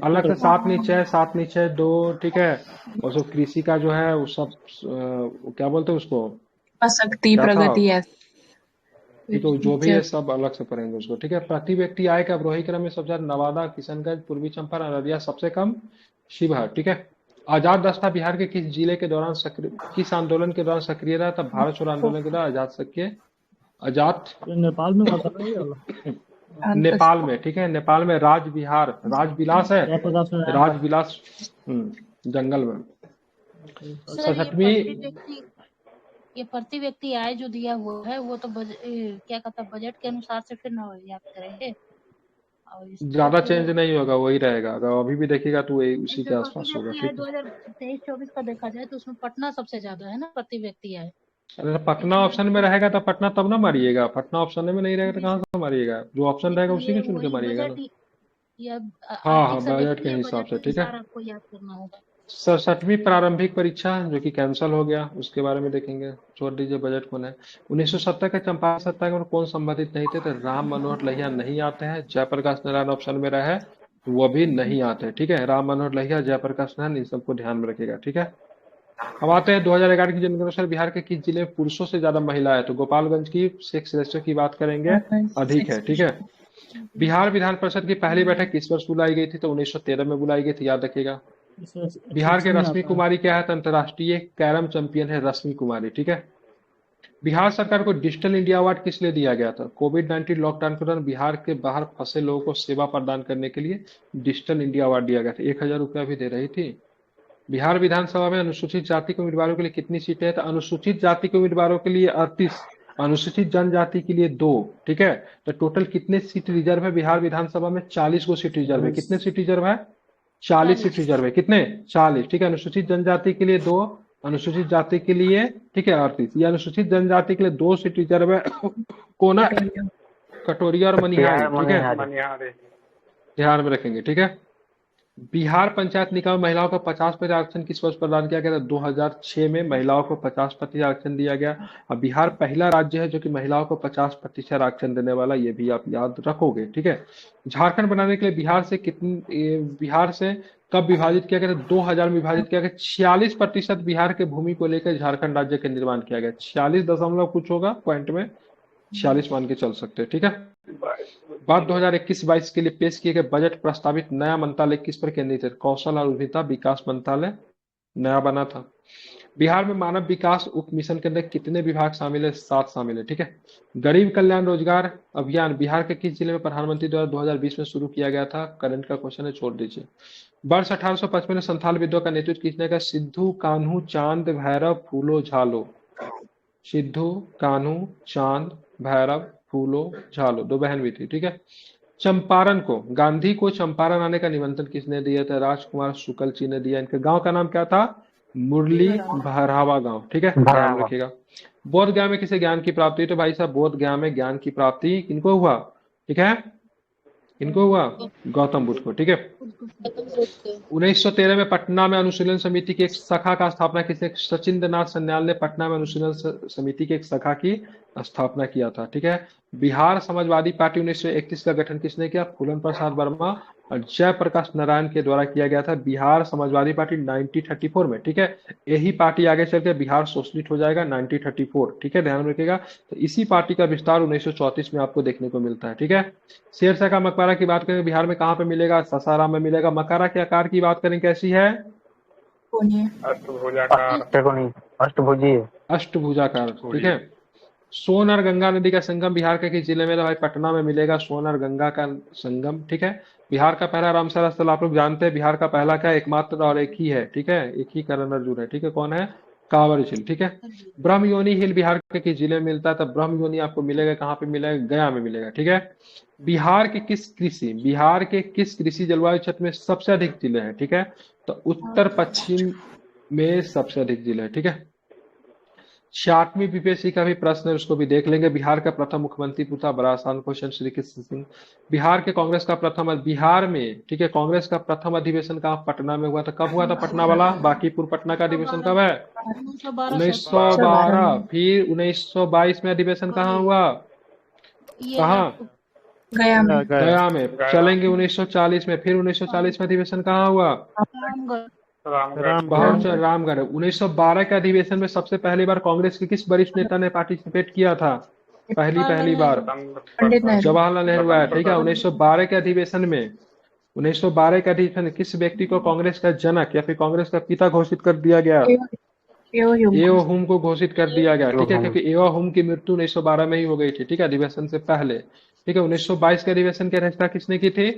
अलग से सात नीचे 2, ठीक है। और सब कृषि का जो है वो सब क्या बोलते हैं उसको, शक्ति क्या था? प्रगति है। ठीक है, जो भी है सब अलग से पढ़ेंगे उसको, ठीक है। प्रति व्यक्ति आय का अवरोही क्रम में सबसे ज्यादा नवादा, किशनगंज, पूर्वी चंपारण, अररिया, सबसे कम शिवहर, ठीक है। आजाद रास्ता बिहार के किस जिले के दौरान किस आंदोलन के दौरान सक्रिय रहा था? भारत छोड़ो आंदोलन के दौरान आजाद नेपाल में होता है ये वाला। नेपाल में, ठीक है। नेपाल में राजविलास है, जयप्रकाश नारायण का। राजविलास जंगल में। सर 67वीं ये प्रति व्यक्ति आय जो दिया हुआ है वो तो क्या कहता है बजट के अनुसार से फिर ना याद करेंगे। और इसको ज्यादा तो चेंज नहीं होगा, वही रहेगा। अगर अभी भी देखिएगा तो वही उसी के आसपास होगा, ठीक है। 2023-24 का देखा जाए तो उसमें पटना सबसे ज्यादा है ना प्रति व्यक्ति आय। अरे तो पटना ऑप्शन में रहेगा तो पटना तब ना मारिएगा, पटना ऑप्शन में नहीं रहेगा तो कहाँ से मारिएगा? जो ऑप्शन रहेगा उसी को चुन के मारिएगा ना। हाँ, बजट के हिसाब से, ठीक है। आपको याद करना होगा। 67वीं प्रारंभिक परीक्षा जो कि कैंसिल हो गया, उसके बारे में देखेंगे, छोड़ दीजिए। बजट कौन है? 1970 के चंपारण सत्याग्रह में कौन संबंधित नहीं थे? तो राम मनोहर लोहिया नहीं आते हैं। जयप्रकाश नारायण ऑप्शन में रहे, वो भी नहीं आते, ठीक है। राम मनोहर लोहिया, जयप्रकाश नारायण, इन सबको ध्यान में रखिएगा, ठीक है। अब आते हैं 2011 की जनगणना अनुसार बिहार के किस जिले में पुरुषों से ज्यादा महिला है? तो गोपालगंज की सेक्स रेशियो की बात करेंगे, अधिक है, ठीक है। बिहार विधान परिषद की पहली बैठक किस वर्ष बुलाई गई थी? तो 1913 में बुलाई गई थी, याद रखिएगा। बिहार के रश्मि कुमारी क्या है? तो अंतर्राष्ट्रीय कैरम चैंपियन है रश्मि कुमारी, ठीक है। बिहार सरकार को डिजिटल इंडिया अवार्ड किस लिए दिया गया था? कोविड-19 लॉकडाउन के दौरान बिहार के बाहर फंसे लोगों को सेवा प्रदान करने के लिए डिजिटल इंडिया अवार्ड दिया गया था। 1,000 रुपया भी दे रही थी। बिहार विधानसभा में अनुसूचित जाति के उम्मीदवारों के लिए कितनी सीटें हैं? तो अनुसूचित जाति के उम्मीदवारों के लिए 38, अनुसूचित जनजाति के लिए 2। ठीक है, तो टोटल कितने सीट रिजर्व है बिहार विधानसभा में? 40 को सीट रिजर्व है। कितने सीट रिजर्व है? 40 सीट रिजर्व है। कितने? 40। ठीक है, अनुसूचित जनजाति के लिए 2, अनुसूचित जाति के लिए ठीक है 38। ये अनुसूचित जनजाति के लिए 2 सीट रिजर्व है। कौन है? कटोरिया और मनिहारी। ठीक है, मनिहारी। ध्यान में रखेंगे। ठीक है, बिहार पंचायत निकाय में महिलाओं को 50% आरक्षण किस वर्ष प्रदान किया गया था? 2006 में महिलाओं को 50% आरक्षण दिया गया। अब बिहार पहला राज्य है जो कि महिलाओं को 50% आरक्षण देने वाला, ये भी आप याद रखोगे। ठीक है, झारखंड बनाने के लिए बिहार से कब विभाजित किया गया था? 2000 में विभाजित किया गया। 46% बिहार के भूमि को लेकर झारखंड राज्य का निर्माण किया गया। 46 दशमलव कुछ होगा पॉइंट में, 46 मान के चल सकते हैं। ठीक है, बात 2021-22 के लिए पेश किए गए बजट प्रस्तावित नया मंत्रालय किस पर केंद्रित है? कौशल और उद्यमिता विकास मंत्रालय नया बना था। बिहार में मानव विकास उप मिशन के अंदर कितने विभाग शामिल है? 7 शामिल है। ठीक है, गरीब कल्याण रोजगार अभियान बिहार के किस जिले में प्रधानमंत्री द्वारा 2020 में शुरू किया गया था? करंट का क्वेश्चन है, छोड़ दीजिए। वर्ष 1855 में संथाल विद्रोह का नेतृत्व किसने किया? सिद्धू कान्हू चांद भैरव फूलो झालो। सिद्धू कान्हू चांद भैरव फूलो झालो, 2 बहन भी थी। ठीक है, चंपारण को, गांधी को चंपारण आने का निमंत्रण किसने दिया था? राजकुमार शुक्ल जी ने दिया। इनके गांव का नाम क्या था? मुरली भरावा गांव। ठीक है, ध्यान रखिएगा। बोध गया में किसे ज्ञान की प्राप्ति हुई? तो भाई साहब बोध गया में ज्ञान की प्राप्ति किनको हुआ? ठीक है, किनको हुआ? गौतम बुद्ध को। ठीक है, 1913 में पटना में अनुशीलन समिति की एक शाखा का स्थापना किसने? सचिंद्र नाथ सन्याल ने पटना में अनुशीलन समिति की एक शाखा की स्थापना किया था। ठीक है, बिहार समाजवादी पार्टी 1931 का गठन किसने किया? फूलन प्रसाद वर्मा और जयप्रकाश नारायण के द्वारा किया गया था। बिहार समाजवादी पार्टी 1934 में। ठीक है, यही पार्टी आगे चल के बिहार सोशलिस्ट हो जाएगा 1934। ठीक है, ध्यान रखिएगा। तो इसी पार्टी का विस्तार 1934 में आपको देखने को मिलता है। ठीक है, शेरशाह का मकबरा की बात करें बिहार में कहाँ पे मिलेगा? सासाराम में मिलेगा। मकबरा के आकार की बात करें कैसी है? अष्टभुजाकार। ठीक है, सोन और गंगा नदी का संगम बिहार के किस जिले में? भाई पटना में मिलेगा सोन और गंगा का संगम। ठीक है, बिहार का पहला रामसर स्थल आप लोग जानते हैं, बिहार का पहला क्या? एकमात्र और एक ही है। ठीक है, एक ही करण अर्जुन है। ठीक है, कौन है? कांवर झील। ठीक है, ब्रह्मयोनी हिल बिहार के किस जिले में मिलता है? तो ब्रह्मयोनी आपको मिलेगा कहाँ पे मिलेगा? गया में मिलेगा। ठीक है, बिहार के किस कृषि जलवायु क्षेत्र में सबसे अधिक जिले हैं? ठीक है, तो उत्तर पश्चिम में सबसे अधिक जिले हैं। ठीक है, 60वीं बीपीएससी का भी प्रश्न है, उसको भी देख लेंगे। बिहार का प्रथम मुख्यमंत्री पूछा, बड़ा आसान क्वेश्चन, श्री कृष्ण सिंह। बिहार के कांग्रेस का प्रथम, बिहार में ठीक है कांग्रेस का प्रथम अधिवेशन कहाँ? पटना में हुआ था। कब हुआ था पटना वाला? बांकीपुर पटना का अधिवेशन कब है? 1912। फिर 1922 में अधिवेशन कहाँ हुआ? कहाँ? गया में। चलेंगे 1940 में। फिर 1940 में अधिवेशन कहाँ हुआ? रामगढ़। 1912 के अधिवेशन में सबसे पहली बार कांग्रेस के किस वरिष्ठ नेता ने पार्टिसिपेट किया था? पहली बार जवाहरलाल नेहरू आया। ठीक है, 1912 के अधिवेशन में 1912 के अधिवेशन में किस व्यक्ति को कांग्रेस का जनक या फिर कांग्रेस का पिता घोषित कर दिया गया? एओ हुम को घोषित कर दिया गया। ठीक है, क्योंकि एओ हुम की मृत्यु 1912 में ही हो गई थी। ठीक है, अधिवेशन से पहले। ठीक है, 1922 के अधिवेशन की अध्यक्षता किसने की थी?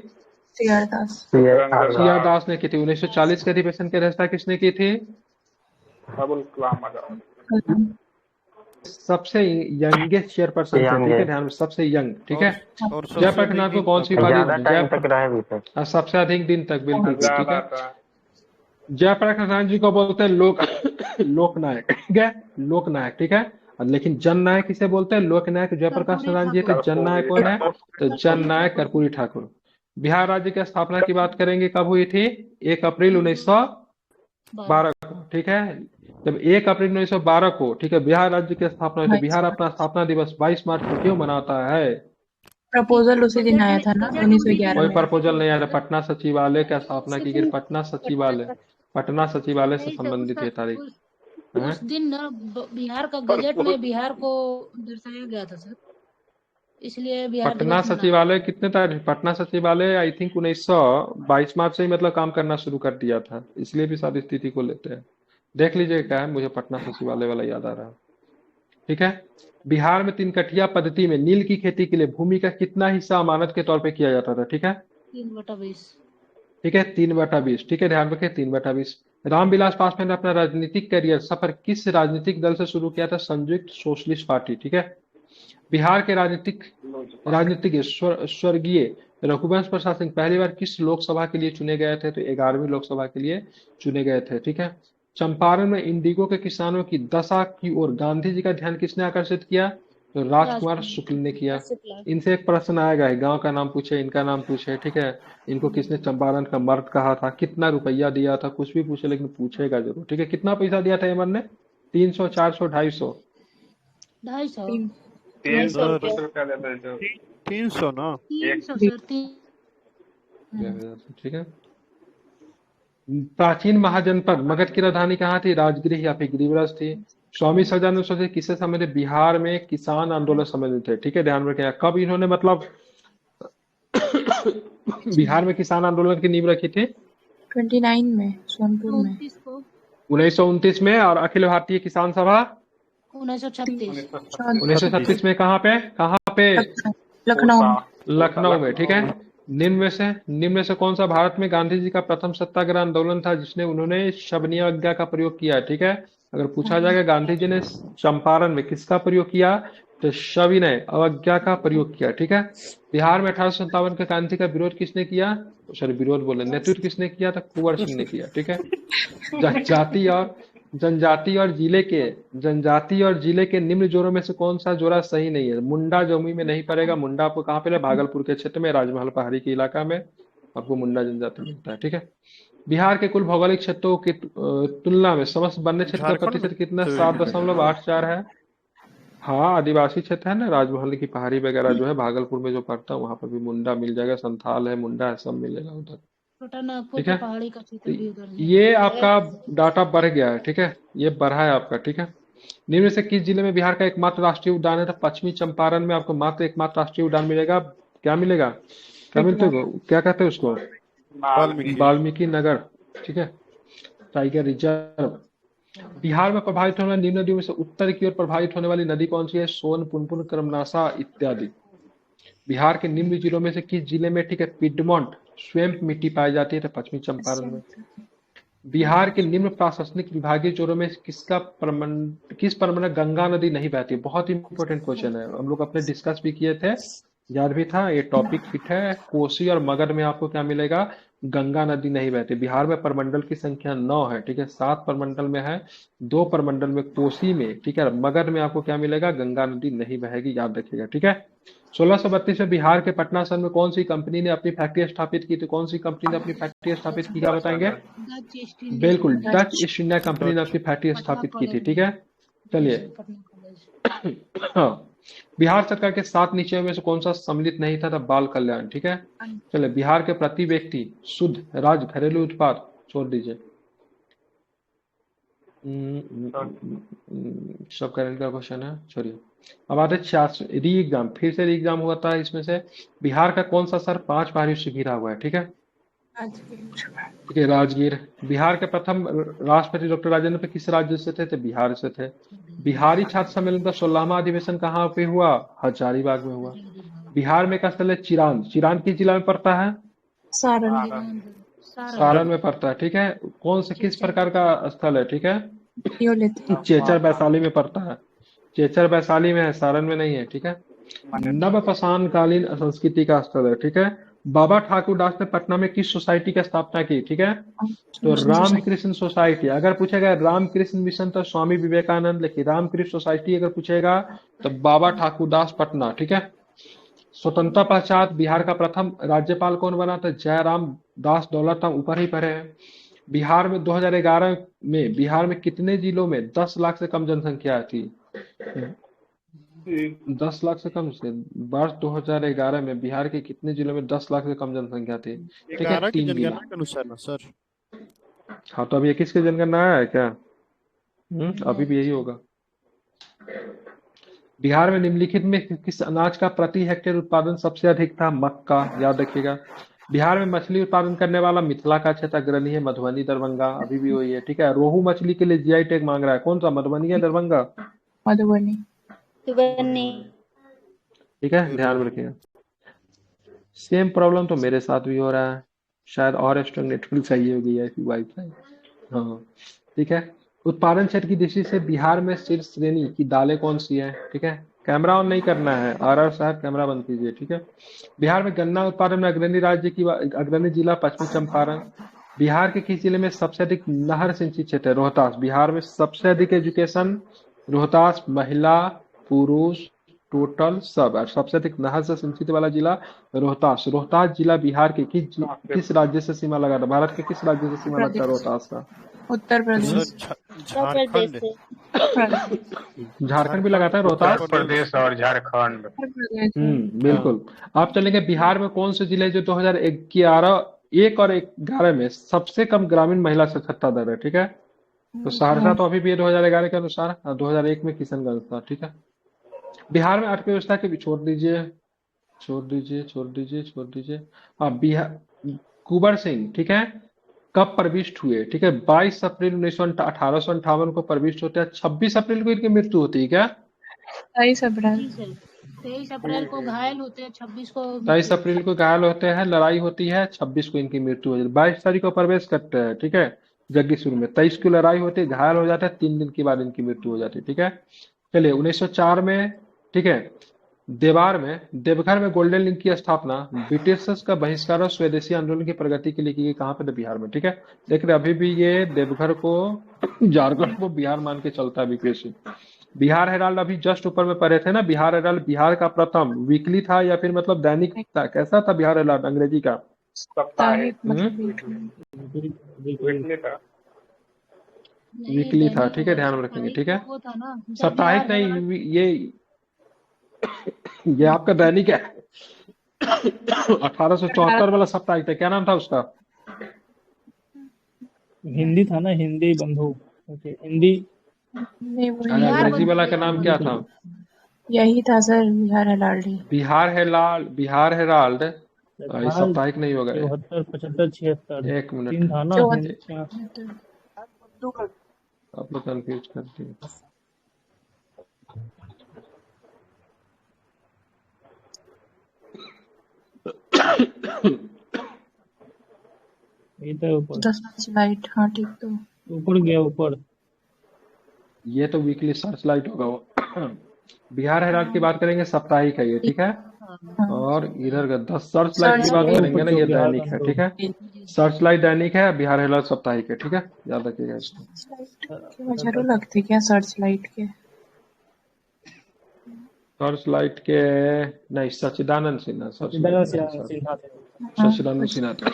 सीआर दास ने की थी। 1940 के अधिवेशन की अध्यक्षता किसने की थी? अबुल कलाम आजाद। सबसे यंगेस्ट चेयरपर्सन थे। ठीक है, ध्यान में, सबसे यंग। ठीक है, जयप्रकाश नारायण को कौन सी उपाधि? सबसे अधिक दिन तक, बिल्कुल। ठीक है, जयप्रकाश नारायण जी को बोलते हैं लोकनायक। ठीक है, लोकनायक। ठीक है, लेकिन जननायक किसे बोलते हैं? लोकनायक जयप्रकाश नारायण जी। तो जननायक कौन है? तो जननायक कर्पूरी ठाकुर। बिहार राज्य की स्थापना की बात करेंगे, कब हुई थी? 1 अप्रैल 1912 को। ठीक है, जब 1 अप्रैल 1912 को ठीक है बिहार राज्य की स्थापना हुई थी। बिहार अपना स्थापना दिवस 22 मार्च को क्यों मनाता है? प्रपोजल उसी दिन आया था ना, 1911 कोई में। प्रपोजल नहीं आया था। पटना सचिवालय का स्थापना की गई। पटना सचिवालय से संबंधित ये तारीख। उस दिन ना बिहार का गजट में बिहार को दर्शाया गया था सर, इसलिए बिहार पटना सचिवालय कितने तारीख? पटना सचिवालय आई थिंक 1922 मार्च से ही मतलब काम करना शुरू कर दिया था, इसलिए भी शायद स्थिति को लेते हैं। देख लीजिए क्या है, मुझे पटना सचिवालय वाला याद आ रहा है। ठीक है। बिहार में 3 कठिया पद्धति में नील की खेती के लिए भूमि का कितना हिस्सा अमानत के तौर पे किया जाता था, ठीक है। 3/20। ठीक है, 3/20, ठीक है, ध्यान रखें 3/20। रामविलास पासवान ने अपना राजनीतिक करियर सफर किस राजनीतिक दल से शुरू किया था? संयुक्त सोशलिस्ट पार्टी, ठीक है। बिहार के राजनीतिज्ञ स्वर्गीय रघुवंश प्रसाद सिंह पहली बार किस लोकसभा के लिए चुने गए थे? तो 11वीं लोकसभा के लिए चुने गए थे, ठीक है। चंपारण में इंडिगो के किसानों की दशा की ओर गांधी जी का ध्यान किसने आकर्षित किया? तो राजकुमार शुक्ल ने किया। इनसे एक प्रश्न आएगा, गांव का नाम पूछे, इनका नाम पूछे, ठीक है। इनको किसने चंपारण का मर्द कहा था, कितना रुपया दिया था, कुछ भी पूछे लेकिन पूछेगा जरूर, ठीक है। कितना पैसा दिया था एमन ने? 300, 400, 250? 250। 300 सर कुछ रुपया देते हैं जो 300 ना। 300 सर, 3। ठीक है। प्राचीन महाजनपद मगध की राजधानी कहाँ थी? राजगृह या फिर गिरिव्रज थी। स्वामी सदानंद सरस्वती किससे संबंधित? बिहार में किसान आंदोलन संबंधित थे, ठीक है, ध्यान रखें। कब इन्होंने मतलब बिहार में किसान आंदोलन की नींव रखी थी? 29 में सोनपुर में। 29 को। 1929 में। और अखिल भारतीय किसान सभा 1936। 1936 में। कहाँ पे? लखनऊ। लखनऊ में, ठीक है। निम्न में से कौन सा भारत में गांधी जी का प्रथम सत्याग्रह आंदोलन था जिसने उन्होंने शबनीय अवज्ञा का प्रयोग किया, ठीक है। अगर पूछा जाएगा गांधी जी ने चंपारण में किसका प्रयोग किया, तो सविनय अवज्ञा का प्रयोग किया, ठीक है। बिहार में 1857 के क्रांति का विरोध किसने किया? सॉरी, विरोध बोले, नेतृत्व किसने किया था? कुंवर सिंह ने किया, ठीक है। जनजाति और जिले के निम्न जोड़ों में से कौन सा जोड़ा सही नहीं है? मुंडा जमुई में नहीं पड़ेगा। मुंडा आपको कहाँ पे? भागलपुर के क्षेत्र में, राजमहल पहाड़ी के इलाका में आपको मुंडा जनजाति मिलता है, ठीक है। बिहार के कुल भौगोलिक क्षेत्रों की तुलना में समस्त वन्य क्षेत्र का प्रतिशत कितना? 7.84 है। हाँ, आदिवासी क्षेत्र है ना, राजमहल की पहाड़ी वगैरह जो है भागलपुर में जो पड़ता है वहां पर भी मुंडा मिल जाएगा, संथाल है, मुंडा है, सब मिलेगा उधर, छोटा नागपुर ठीक का है। पहाड़ी का क्षेत्र भी उधर है। ये आपका डाटा बढ़ गया है, ठीक है, ये बढ़ा है आपका, ठीक है। निम्न से किस जिले में बिहार का एकमात्र राष्ट्रीय उद्यान है? तो पश्चिमी चंपारण में आपको मात्र एकमात्र राष्ट्रीय उद्यान मिलेगा। क्या मिलेगा? क्या मिलते हो? क्या कहते हैं उसको? वाल्मीकि नगर, ठीक है, टाइगर रिजर्व। बिहार में प्रभावित होने वाली निम्न नदियों में से उत्तर की ओर प्रभावित होने वाली नदी कौन सी है? सोन, पुनपुन, कर्मनाशा इत्यादि। बिहार के निम्न जिलों में से किस जिले में, ठीक है, पिडमोंट स्वयं मिट्टी पाई जाती है? तो पश्चिमी चंपारण में। बिहार के निम्न प्रशासनिक विभागीय जोड़ों में किस परमंडल गंगा नदी नहीं बहती? बहुत ही इंपॉर्टेंट क्वेश्चन है, हम लोग अपने डिस्कस भी किए थे, याद भी था, ये टॉपिक फिट है। कोसी और मगध में आपको क्या मिलेगा? गंगा नदी नहीं बहती। बिहार में परमंडल की संख्या 9 है, ठीक है, 7 परमंडल में है, 2 परमंडल में कोसी में, ठीक है। मगध में आपको क्या मिलेगा? गंगा नदी नहीं बहेगी, याद रखिएगा, ठीक है। 1632 में बिहार के पटना शहर में कौन सी कंपनी ने अपनी फैक्ट्री स्थापित की थी? कौन सी कंपनी ने अपनी फैक्ट्री स्थापित की, क्या बताएंगे? डच ईस्ट इंडिया बिल्कुल, डच ईस्ट इंडिया कंपनी ने अपनी फैक्ट्री स्थापित की थी, ठीक है। चलिए, हाँ, बिहार सरकार के 7 निश्चयों में से कौन सा सम्मिलित नहीं था? बाल कल्याण, ठीक है। चलिए, बिहार के प्रति व्यक्ति शुद्ध राज घरेलू उत्पाद छोड़ दीजिए, सब करेंट का क्वेश्चन है, छोड़िए। अब आते हैं री एग्जाम, फिर से री एग्जाम हुआ था। इसमें से बिहार का कौन सा शहर 5 पहाड़ियों से घिरा हुआ है? ठीक है, ठीक है, राजगीर। बिहार के प्रथम राष्ट्रपति डॉक्टर राजेंद्र प्रसाद किस राज्य से थे? तो बिहार से थे। बिहारी छात्र सम्मेलन का 16वां अधिवेशन कहाँ पे हुआ? हजारीबाग में हुआ। बिहार में का स्थल है चिरान। चिरान किस जिला में पड़ता है? सारण। सारण में पड़ता है, ठीक है। कौन से किस प्रकार का स्थल है? ठीक है, चेचर वैशाली में पड़ता है। चेचर वैशाली में है, सारण में नहीं है, ठीक है। नवपाषाण कालीन संस्कृति का स्थल है, ठीक है। बाबा ठाकुर दास ने पटना में किस सोसाइटी की स्थापना की? ठीक है, तो रामकृष्ण सोसाइटी। अगर पूछेगा रामकृष्ण मिशन तो स्वामी विवेकानंद, लेकिन रामकृष्ण सोसाइटी अगर पूछेगा तो बाबा ठाकुर दास पटना, ठीक है। स्वतंत्रता पश्चात बिहार का प्रथम राज्यपाल कौन बना था? जयराम दास दौलत, हम ऊपर ही पढ़े हैं। बिहार में 2011 में बिहार में कितने जिलों में 10 लाख से कम जनसंख्या थी? 10 लाख से कम से वर्ष 2011 में बिहार के कितने जिलों में 10 लाख से कम जनसंख्या थी? ठीक है, 3 जिला के अनुसार ना सर। हाँ, तो अभी 21 की जनगणना आया है क्या? अभी भी यही होगा। बिहार में निम्नलिखित में किस अनाज का प्रति हेक्टेयर उत्पादन सबसे अधिक था? मक्का, याद रखिएगा। बिहार में मछली उत्पादन करने वाला मिथिला का क्षेत्र अग्रणी है, मधुबनी, दरभंगा, अभी भी वही है, ठीक है। रोहू मछली के लिए जीआई टैग मांग रहा है, कौन सा? मधुबनी या दरभंगा? मधुबनी। सुगन्नी। ठीक है, ध्यान में रखिएगा। सेम प्रॉब्लम तो मेरे साथ भी हो रहा है, शायद और स्ट्रॉन्ग नेटवर्क चाहिए होगी या फिर वाईफाई। हाँ, ठीक है। उत्पादन क्षेत्र की दृष्टि से बिहार में शीर्ष श्रेणी की दालें कौन सी है? ठीक है, कैमरा ऑन नहीं करना है, आर साहब कैमरा बंद कीजिए। ठीक है, बिहार में गन्ना उत्पादन में अग्रणी जिला पश्चिमी चंपारण। बिहार के किस जिले में सबसे अधिक नहर सिंचित क्षेत्र है? रोहतास। बिहार में सबसे अधिक एजुकेशन रोहतास, महिला पुरुष टोटल सब, और सबसे अधिक नहर से सिंचित वाला जिला रोहतास। रोहतास जिला बिहार के किस राज्य से सीमा लगाता है? भारत के किस राज्य से सीमा लगता है रोहतास का? उत्तर प्रदेश। सर झारखंड झारखंड भी लगाता है रोहतास। उत्तर प्रदेश और झारखंड। उत्तर प्रदेश। बिल्कुल। आप चलेंगे बिहार में कौन से जिले जो 2011 और 11 में सबसे कम ग्रामीण महिला साक्षरता दर है? ठीक है, तो सहरसा तो अभी भी 2011 के अनुसार, 2001 में किशनगंज था। ठीक है, बिहार में अर्थव्यवस्था के छोड़ दीजिए। हाँ, बिहार कुंवर सिंह, ठीक है, कब प्रविष्ट हुए? ठीक है, 22 अप्रैल 1858 को प्रविष्ट होते हैं। 26 अप्रैल को इनकी मृत्यु होती है क्या? 23 अप्रैल। 23 अप्रैल को घायल होते हैं, 26 को 23 अप्रैल को घायल होते हैं, लड़ाई होती है, 26 को इनकी मृत्यु हो जाती है। 22 तारीख को प्रवेश करते हैं, ठीक है, जगदीशपुर में। 23 की लड़ाई होती है, घायल हो जाते हैं, 3 दिन के बाद इनकी मृत्यु हो जाती है। ठीक है, चलिए 1904 में, ठीक है, देवघर में गोल्डन लिंक की स्थापना ब्रिटिशर्स का बहिष्कार और स्वदेशी आंदोलन की प्रगति के लिए की गई। कहाँ पे? तो बिहार में। ठीक है, देख रहे अभी भी ये देवघर को झारखंड को बिहार मान के चलता है बीपीएससी। बिहार हेराल्ड अभी जस्ट ऊपर में पढ़े थे ना, बिहार हेराल्ड बिहार का प्रथम वीकली था या फिर मतलब दैनिक था? कैसा था बिहार हेराल्ड अंग्रेजी का? साप्ताहिक वीकली था। वीकली था। ठीक है, ध्यान में रखेंगे। ठीक है, वो था ना साप्ताहिक नहीं, ये आपका दैनिक है। 1874 वाला साप्ताहिक था, क्या नाम था उसका? हिंदी था ना, हिंदी बंधु। ओके, हिंदी। नहीं, वो अरे अंग्रेजी वाला का नाम क्या था? यही था सर, बिहार हेराल्ड ही। बिहार हेराल्ड ये साप्ताहिक नहीं होगा। 74, 75, 76 एक मिनट, 3 था ना। आप लोग कंफ्यूज करते हैं। ये तो ऊपर 10 स्लाइड। हाँ ठीक, तो ऊपर गया ऊपर। ये तो वीकली सर्च लाइट होगा वो। बिहार हेराल्ड की बात करेंगे, साप्ताहिक है ये। ठीक है, और इधर का 10 सर्च लाइट की बात करेंगे ना, ये दैनिक है। ठीक है, सर्च लाइट दैनिक है, बिहार हेराल्ड साप्ताहिक है। ठीक है, याद रखिएगा इसको। की वजह लगती क्या सर्च लाइट के? सर्च लाइट के नहीं, सच्चिदानंद सिन्हा। सच्चिदानंद सिन्हा था।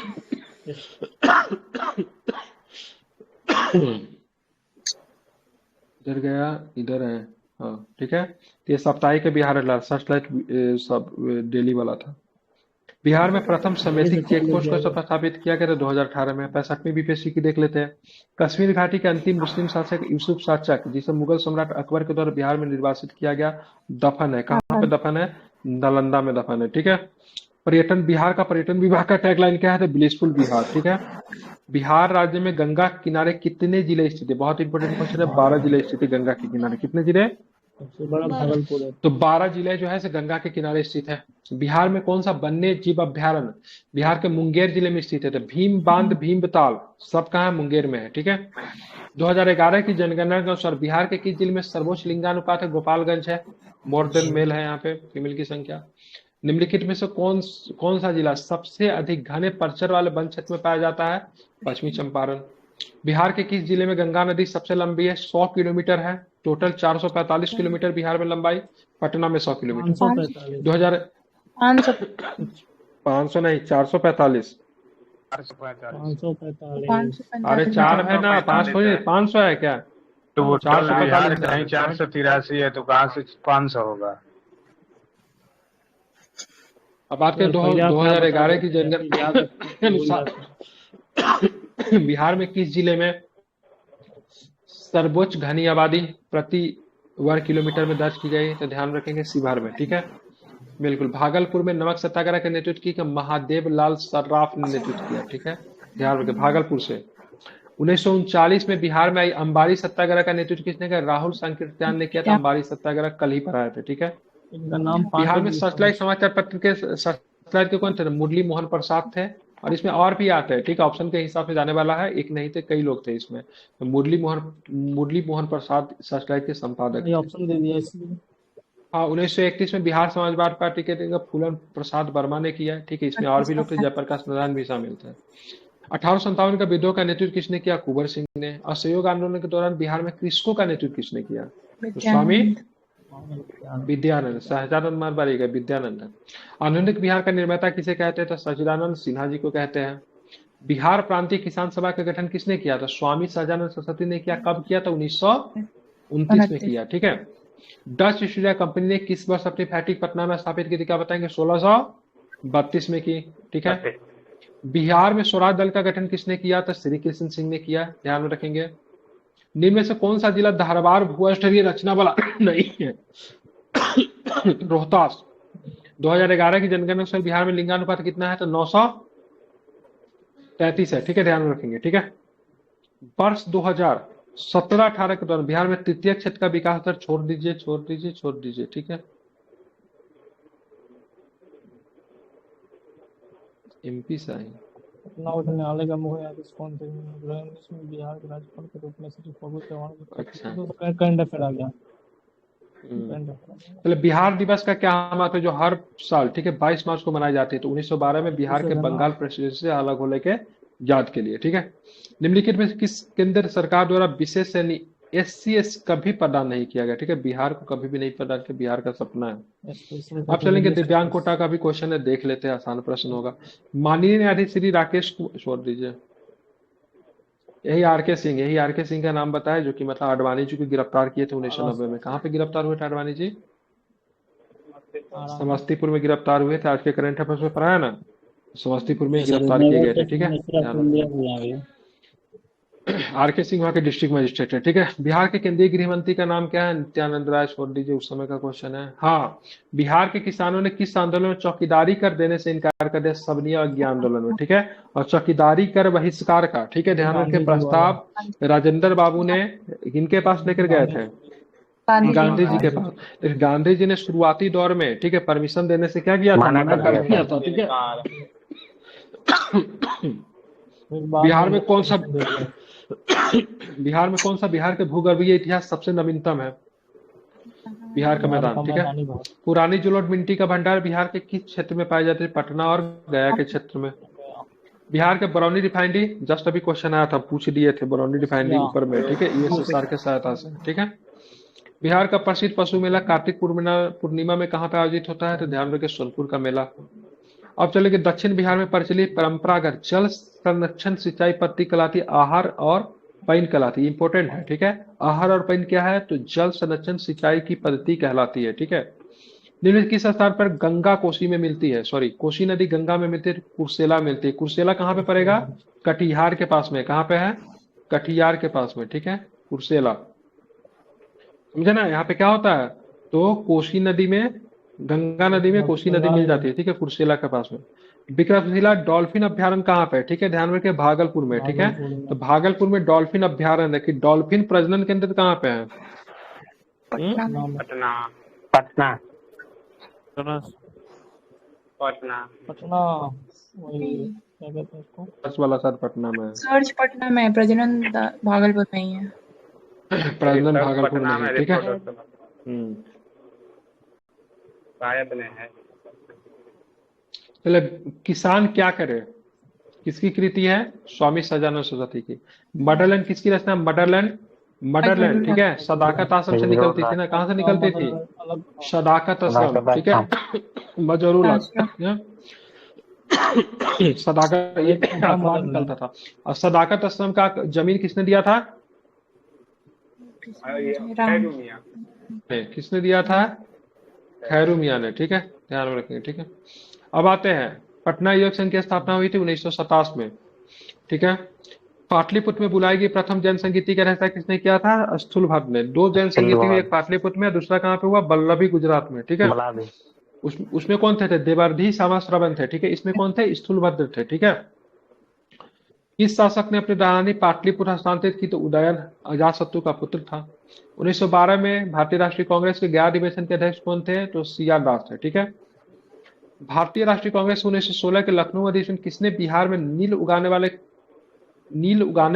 इधर गया, इधर है। हाँ ठीक है, तो ये साप्ताहिक है बिहार हेराल्ड। सर्च लाइट सब डेली वाला था। बिहार में प्रथम समेतिक चेक पोस्ट को स्थापित किया गया था 2018 में। 65वीं बीपीएससी की देख लेते हैं। कश्मीर घाटी के अंतिम मुस्लिम शासक यूसुफ शाचक, जिसे मुगल सम्राट अकबर के द्वारा बिहार में निर्वासित किया गया, दफन है। कहाँ पे दफन है? नालंदा में दफन है। ठीक है, पर्यटन, बिहार का पर्यटन विभाग का टैगलाइन क्या है? तो ब्लिसफुल बिहार। ठीक है, बिहार राज्य में गंगा किनारे कितने जिले स्थित है? बहुत इंपोर्टेंट क्वेश्चन है। 12 जिले स्थित है गंगा के किनारे। कितने जिले? सबसे बड़ा भागलपुर है। तो 12 जिले जो है गंगा के किनारे स्थित है। बिहार में कौन सा वन्य जीव अभ्यारण्य? बिहार के मुंगेर जिले में स्थित है। तो भीम बांध, भीमताल सब कहाँ है? मुंगेर में है। ठीक है, 2011 की जनगणना के अनुसार बिहार के किस जिले में सर्वोच्च लिंगानुपात है? गोपालगंज है। मोर देन मेल है यहाँ पे, फीमेल की संख्या। निम्नलिखित में से कौन सा जिला सबसे अधिक घने परचर वाले वन क्षेत्र में पाया जाता है? पश्चिमी चंपारण। बिहार के किस जिले में गंगा नदी सबसे लंबी है? 100 किलोमीटर है। टोटल 445 किलोमीटर बिहार में लंबाई। पटना में 100 किलोमीटर। 500 नहीं, 445। 545। अरे 4 है ना, 500 है क्या? टोटल बिहार कहीं 483 है, तो कहाँ से 500 होगा? अब बात करें 2011 की जनगणना के अनुसार बिहार में किस जिले में सर्वोच्च घनी आबादी प्रति वर्ग किलोमीटर में दर्ज की गई? तो ध्यान रखेंगे शिवहर में। ठीक है, बिल्कुल। भागलपुर में नमक सत्याग्रह का नेतृत्व किया महादेव लाल सर्राफ ने नेतृत्व किया। ठीक है, ध्यान रखें, भागलपुर से। 1939 में बिहार में आई अंबारी सत्याग्रह का नेतृत्व किसने किया? राहुल संकीर्तन ने किया था। अंबारी सत्याग्रह कल ही पढ़ाए थे, ठीक है। इनका नाम बिहार में सर्चलाइट समाचार पत्र के सर्चलाइट के कौन थे? मुरली मोहन प्रसाद थे। और इसमें और भी आते हैं, ठीक है, ऑप्शन के हिसाब से जाने वाला है, एक नहीं थे, कई लोग थे इसमें। तो मुरली मोहन प्रसाद सर्चलाइट के संपादक ये थे। ऑप्शन दे दिया इसलिए। हाँ, 1931 में बिहार समाजवादी पार्टी के फूलन प्रसाद वर्मा ने किया, ठीक है। इसमें और भी लोग थे, जयप्रकाश नारायण भी शामिल थे। 1857 का विद्रोह का नेतृत्व किसने किया? कुंवर सिंह ने। असहयोग आंदोलन के दौरान बिहार में कृषकों का नेतृत्व किसने किया? तो स्वामी विद्यानंद। सहजानंद मारवाड़ी का विद्यानंद है। आधुनिक बिहार का निर्माता किसे कहते हैं? तो सच्चिदानंद सिन्हा जी को कहते हैं। बिहार प्रांतीय किसान सभा का गठन किसने किया? तो स्वामी सहजानंद सरस्वती ने किया। कब किया? तो 1929 में किया, ठीक है। डच ईस्ट इंडिया कंपनी ने किस वर्ष अपनी फैक्ट्री पटना में स्थापित की थी? क्या बताएंगे? 1632 में की, ठीक है। बिहार में स्वराज दल का गठन किसने किया? तो श्री कृष्ण सिंह ने किया, ध्यान में रखेंगे। निम्न में से कौन सा जिला धारवाड़ भूस्तरीय रचना वाला नहीं है? रोहतास। 2011 की जनगणना अनुसार बिहार में लिंगानुपात कितना है? तो 933 है, ठीक है, ध्यान में रखेंगे, ठीक है। वर्ष 2017-18 के दौरान बिहार में तृतीय क्षेत्र का विकास दर छोड़ दीजिए, ठीक है। एमपी से आई। पटना उच्च न्यायालय का मुख्य न्यायाधीश कौन थे? 2019 में बिहार के राज्यपाल के रूप में श्री फागू चौहान अच्छा। करंट अफेयर आ गया। चलो, बिहार दिवस का क्या महत्व है? जो हर साल, ठीक है, 22 मार्च को मनाई जाती है। तो 1912 में बिहार के बंगाल प्रेसिडेंसी से अलग होने के याद के लिए, ठीक है। निम्नलिखित में किस केंद्र सरकार द्वारा विशेष श्रेणी SC/ST कभी प्रदान नहीं किया गया? ठीक है, बिहार को कभी भी नहीं प्रदान किया, बिहार का सपना है। अब चलेंगे दिव्यांग कोटा का भी क्वेश्चन है, देख लेते हैं, आसान प्रश्न होगा। माननीय न्यायाधीश श्री राकेश छोड़ दीजिए, यही आर के सिंह का नाम बताया, जो कि मतलब आडवाणी जी को गिरफ्तार किए थे 1990 में। कहाँ पे गिरफ्तार हुए थे आडवाणी जी? समस्तीपुर में गिरफ्तार हुए थे। आज के करंट अफेयर्स में पढ़ाया ना, समस्तीपुर में गिरफ्तार किए गए थे, ठीक है। आर के सिंह वहाँ के डिस्ट्रिक्ट मजिस्ट्रेट है, ठीक है। बिहार के केंद्रीय गृह मंत्री का नाम क्या है? नित्यानंद राय। छोड़ दीजिए, उस समय का क्वेश्चन है। हाँ, बिहार के किसानों ने किस आंदोलन में चौकीदारी कर देने से इनकार कर दिया? सबनी अवज्ञा आंदोलन में, ठीक है। और चौकीदारी कर बहिष्कार का, ठीक है, ध्यान रखें, प्रस्ताव राजेंद्र बाबू ने इनके पास लेकर गए थे, गांधी जी के पास। लेकिन गांधी जी ने शुरुआती दौर में, ठीक है, परमिशन देने से क्या किया था? मना कर दिया था, ठीक है। बिहार में कौन सा बिहार के भूगर्भीय इतिहास सबसे नवीनतम है? बिहार का मैदान, ठीक है। पुरानी जलोढ़ मिट्टी का भंडार बिहार के किस क्षेत्र में पाए जाते हैं? पटना और गया के क्षेत्र में। बिहार के बरौनी रिफाइनरी, जस्ट अभी क्वेश्चन आया था, पूछ दिए थे, बरौनी रिफाइनरी ऊपर में, ठीक है, USSR के सहायता से, ठीक है। बिहार का प्रसिद्ध पशु मेला कार्तिक पूर्णिमा में कहाँ पे आयोजित होता है? तो ध्यान रखें, सोनपुर का मेला। अब चलेंगे दक्षिण बिहार में प्रचलित परंपरागत जल संरक्षण सिंचाई पद्धति कहलाती है आहर और पैन कहलाती है। इंपॉर्टेंट है, ठीक है। आहर और पैन क्या है? तो जल संरक्षण सिंचाई की पद्धति कहलाती है, ठीक है। निम्नलिखित किस स्थान पर गंगा कोसी में मिलती है? कोसी नदी गंगा में मिलती है, कुर्सेला मिलती है। कुर्सेला कहाँ पे पड़ेगा? कटिहार के पास में। कहाँ पे है? कटिहार के पास में, ठीक है, कुर्सेला, समझे ना। यहाँ पे क्या होता है? तो कोसी नदी में, गंगा नदी में कोसी नदी मिल जाती है, ठीक है, कुर्सेला के पास में। विक्रमशिला डॉल्फिन अभ्यारण्य कहाँ पे? ठीक है, ध्यान रखिए, भागलपुर में, ठीक है। तो भागलपुर में डॉल्फिन अभ्यारण्य है कि डॉल्फिन प्रजनन केंद्र कहाँ पे है? पटना वही क्या कहते हैं इसको? फर्स्ट वाला सर पटना में है। सर्च पटना में है, प्रजनन भागलपुर में ही है। प्रजनन भागलपुर में है, ठीक है। शायद नहीं है। चले, किसान क्या करे किसकी कृति है? स्वामी सजानंद सरस्वती की। मदरलैंड किसकी रचना? मदरलैंड, ठीक है, सदाकत आश्रम से निकलती थी ना। कहाँ से निकलती थी? सदाकत आश्रम, ठीक है, मजरूल सदाकत, ये निकलता था। और सदाकत आश्रम का जमीन किसने दिया था? किसने दिया था? खैरू मियां ने, ठीक है, ध्यान में रखेंगे, ठीक है। अब आते हैं, पटना योग संघ की स्थापना हुई थी 1927 में, ठीक है। पाटलिपुत्र में बुलाई गई प्रथम जैन संगीति का रहता किसने किया था? स्थूलभद्र ने। 2 जैन संगीति हुई, एक पाटलिपुत्र में, दूसरा कहाँ पे हुआ? बल्लभी, गुजरात में, ठीक है। उसमें कौन थे? देवर्धी सामा श्रवण थे, ठीक है। इसमें कौन थे? स्थूलभद्र थे, ठीक है। किस शासक ने अपनी राजधानी पाटलिपुत्र हस्तांतरित की? तो उदयन अजातशत्रु का पुत्र था। 1912 में भारतीय राष्ट्रीय कांग्रेस के 11 अधिवेशन के अध्यक्ष कौन थे? तो CR दास थे। ठीक है। भारतीय राष्ट्रीय कांग्रेस 1916 के लखनऊ अधिवेशन किसने बिहार में नील उगाने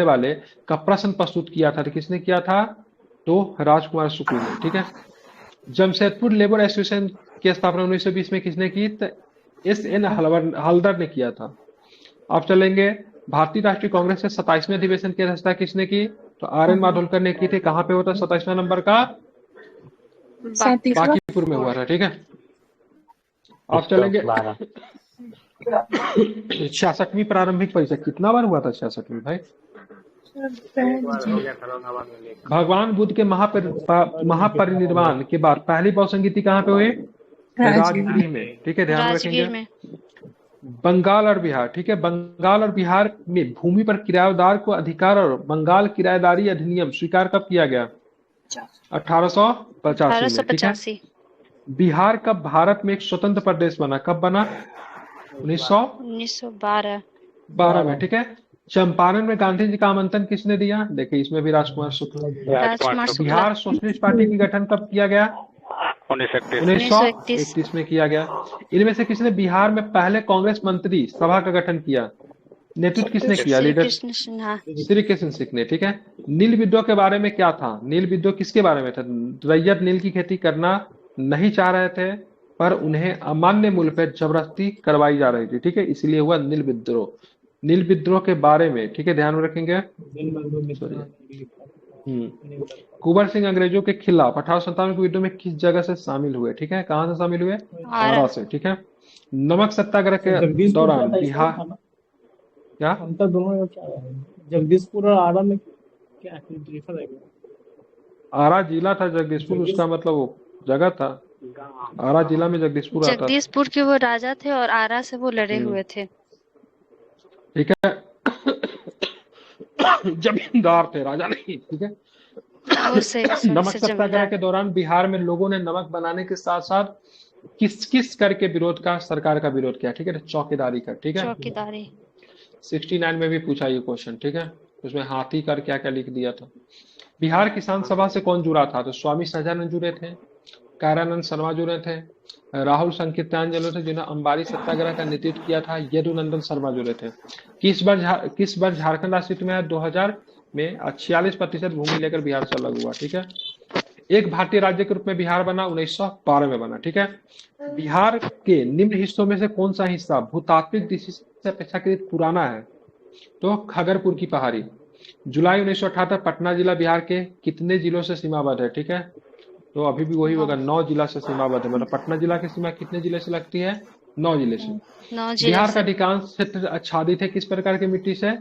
वाले का प्रश्न प्रस्तुत किया था? तो किसने किया था? तो राजकुमार शुक्ल ने। ठीक है। जमशेदपुर लेबर एसोसिएशन की स्थापना 1920 में किसने की? तो SN हलदर ने किया था। अब चलेंगे, भारतीय राष्ट्रीय कांग्रेस के 27वें अधिवेशन की अध्यक्षता किसने की? तो RN माडुलकर ने की थी। कहाँ पे होता 27वां नंबर का? 37वां। बांकीपुर में हुआ था। ठीक है। अब चलेंगे 66वीं प्रारंभिक परीक्षा कितना बार हुआ था? 66वीं भाई। भगवान बुद्ध के महापरिनिर्वाण के बाद पहली बौद्ध संगीति कहाँ पे हुई? राजगीर में। ठीक है, ध्यान राजगीर रखेंगे। में। बंगाल और बिहार। ठीक है। बंगाल और बिहार में भूमि पर किराएदार को अधिकार और बंगाल किराएदारी अधिनियम स्वीकार कब किया गया? 1885 में। ठीक है। 1885। बिहार कब भारत में एक स्वतंत्र प्रदेश बना? कब बना? 1912 में। ठीक है। चंपारण में गांधी जी का आमंत्रण किसने दिया? देखिए, इसमें भी राजकुमार शुक्ल। राजकुमार शुक्ला। बिहार सोशलिस्ट पार्टी की गठन कब किया गया? 1931। 1931 में किया गया। इनमें से किसने बिहार में पहले कांग्रेस मंत्री सभा का गठन किया? नेतृत्व किसने किया? श्री लीडर कृष्ण सिन्हा। श्री कृष्ण सिंह ने। ठीक है। नील विद्रोह के बारे में क्या था? नील विद्रोह किसके बारे में था? रैयत नील की खेती करना नहीं चाह रहे थे, पर उन्हें अमान्य मूल्य पर जबरदस्ती करवाई जा रही थी। ठीक है, इसलिए हुआ नील विद्रोह। नील विद्रोह के बारे में, ठीक है, ध्यान में रखेंगे। कुंवर सिंह अंग्रेजों के खिलाफ 1857 के विद्रोह में किस जगह से शामिल हुए? ठीक है, कहाँ से शामिल हुए? आरा से। ठीक है। नमक सत्याग्रह के दौरान बिहार क्या अंतर दोनों में क्या है? जगदीशपुर और आरा में क्या डिफर है? आरा जिला था, जगदीशपुर उसका मतलब वो जगह था। आरा जिला में जगदीशपुर आता था। जगदीशपुर के वो राजा थे और आरा से वो लड़े हुए थे। ठीक है। जमींदार थे, राजा नहीं। ठीक है। नमक सत्याग्रह के दौरान बिहार में लोगों ने नमक बनाने के साथ साथ किस किस कर के विरोध का, सरकार का विरोध किया? ठीक है, चौकीदारी का। ठीक है। चौकीदारी। 69 में भी पूछा ये क्वेश्चन। ठीक है। उसमें हाथी कर क्या क्या लिख दिया था। बिहार किसान सभा से कौन जुड़ा था? तो स्वामी सहजानंद जुड़े थे, कारानंद शर्मा जुड़े थे, राहुल संकीर्तन जुड़े थे, जिन्होंने अंबारी सत्याग्रह का नेतृत्व किया था, यदुनंदन शर्मा जुड़े थे। किस बार झारखंड अस्तित्व में आया? 2000 में 46% भूमि लेकर बिहार से अलग हुआ। ठीक है। एक भारतीय राज्य के रूप में बिहार बना 1912 में बना। ठीक है। बिहार के निम्न हिस्सों में से कौन सा हिस्सा भूतात्विक दृष्टि से अपेक्षाकृत पुराना है? तो खगरपुर की पहाड़ी। जुलाई 1978 पटना जिला बिहार के कितने जिलों से सीमाबद्ध है? ठीक है, तो अभी भी वही होगा, 9 जिला से सीमाबद्ध है। मतलब पटना जिला की सीमा कितने जिले से लगती है? 9 जिले से। बिहार का अधिकांश क्षेत्र आच्छादित है किस प्रकार की मिट्टी से?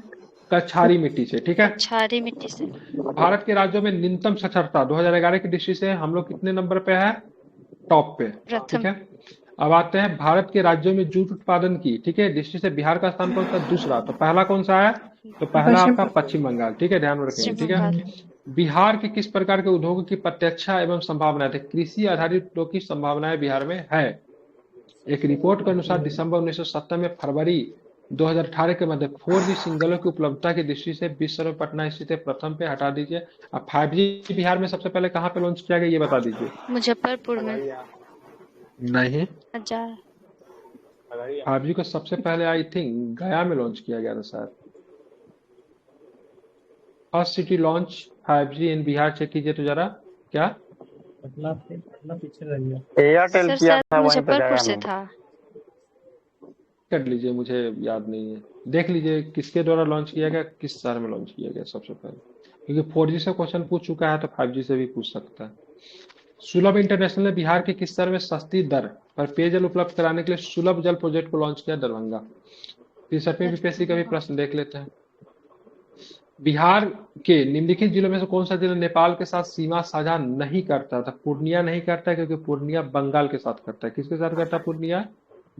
कछारी मिट्टी से। ठीक है। कछारी मिट्टी से। भारत के राज्यों में न्यूनतम साक्षरता 2011 की दृष्टि से हम लोग कितने नंबर पे है? टॉप पे। ठीक है। अब आते हैं भारत के राज्यों में जूट उत्पादन की, ठीक है, दृष्टि से बिहार का स्थान कौन सा? दूसरा। तो पहला कौन सा है? तो पहला आपका पश्चिम बंगाल। ठीक है, ध्यान में रखेंगे। ठीक है। बिहार के किस प्रकार के उद्योगों की प्रत्यक्ष एवं संभावनाएं थे? कृषि आधारित उद्योग की संभावनाएं बिहार में है। एक रिपोर्ट के अनुसार दिसंबर 1970 में फरवरी 2018 के मध्य 4G सिग्नलों की उपलब्धता की दृष्टि से विश्व में पटना स्थित प्रथम पे हटा दीजिए। अब 5G बिहार में सबसे पहले कहाँ पे लॉन्च किया गया ये बता दीजिए। मुजफ्फरपुर में। नहीं, अच्छा। 5G को सबसे पहले आई थिंक गया में लॉन्च किया गया था शायद। फर्स्ट सिटी लॉन्च 5G इन बिहार चेक कीजिए तो जरा। क्या पटना पीछे रह गया? एयरटेल किया था, वहीं पे मुजफ्फरपुर से था। कर लीजिए, मुझे याद नहीं है। देख लीजिए किसके द्वारा लॉन्च किया गया, किस शहर में लॉन्च किया गया सबसे पहले, क्योंकि 4G से क्वेश्चन पूछ चुका है तो 5G से भी पूछ सकता है। सुलभ इंटरनेशनल ने बिहार के किस शहर में सस्ती दर पर पेयजल उपलब्ध कराने के लिए सुलभ जल प्रोजेक्ट को लॉन्च किया? दरभंगा। 63 बीपीएससी का भी प्रश्न देख लेते हैं। बिहार के निम्नलिखित जिलों में से कौन सा जिला नेपाल के साथ सीमा साझा नहीं करता था? पूर्णिया नहीं करता है, क्योंकि पूर्णिया बंगाल के साथ करता है। किसके साथ करता है पूर्णिया?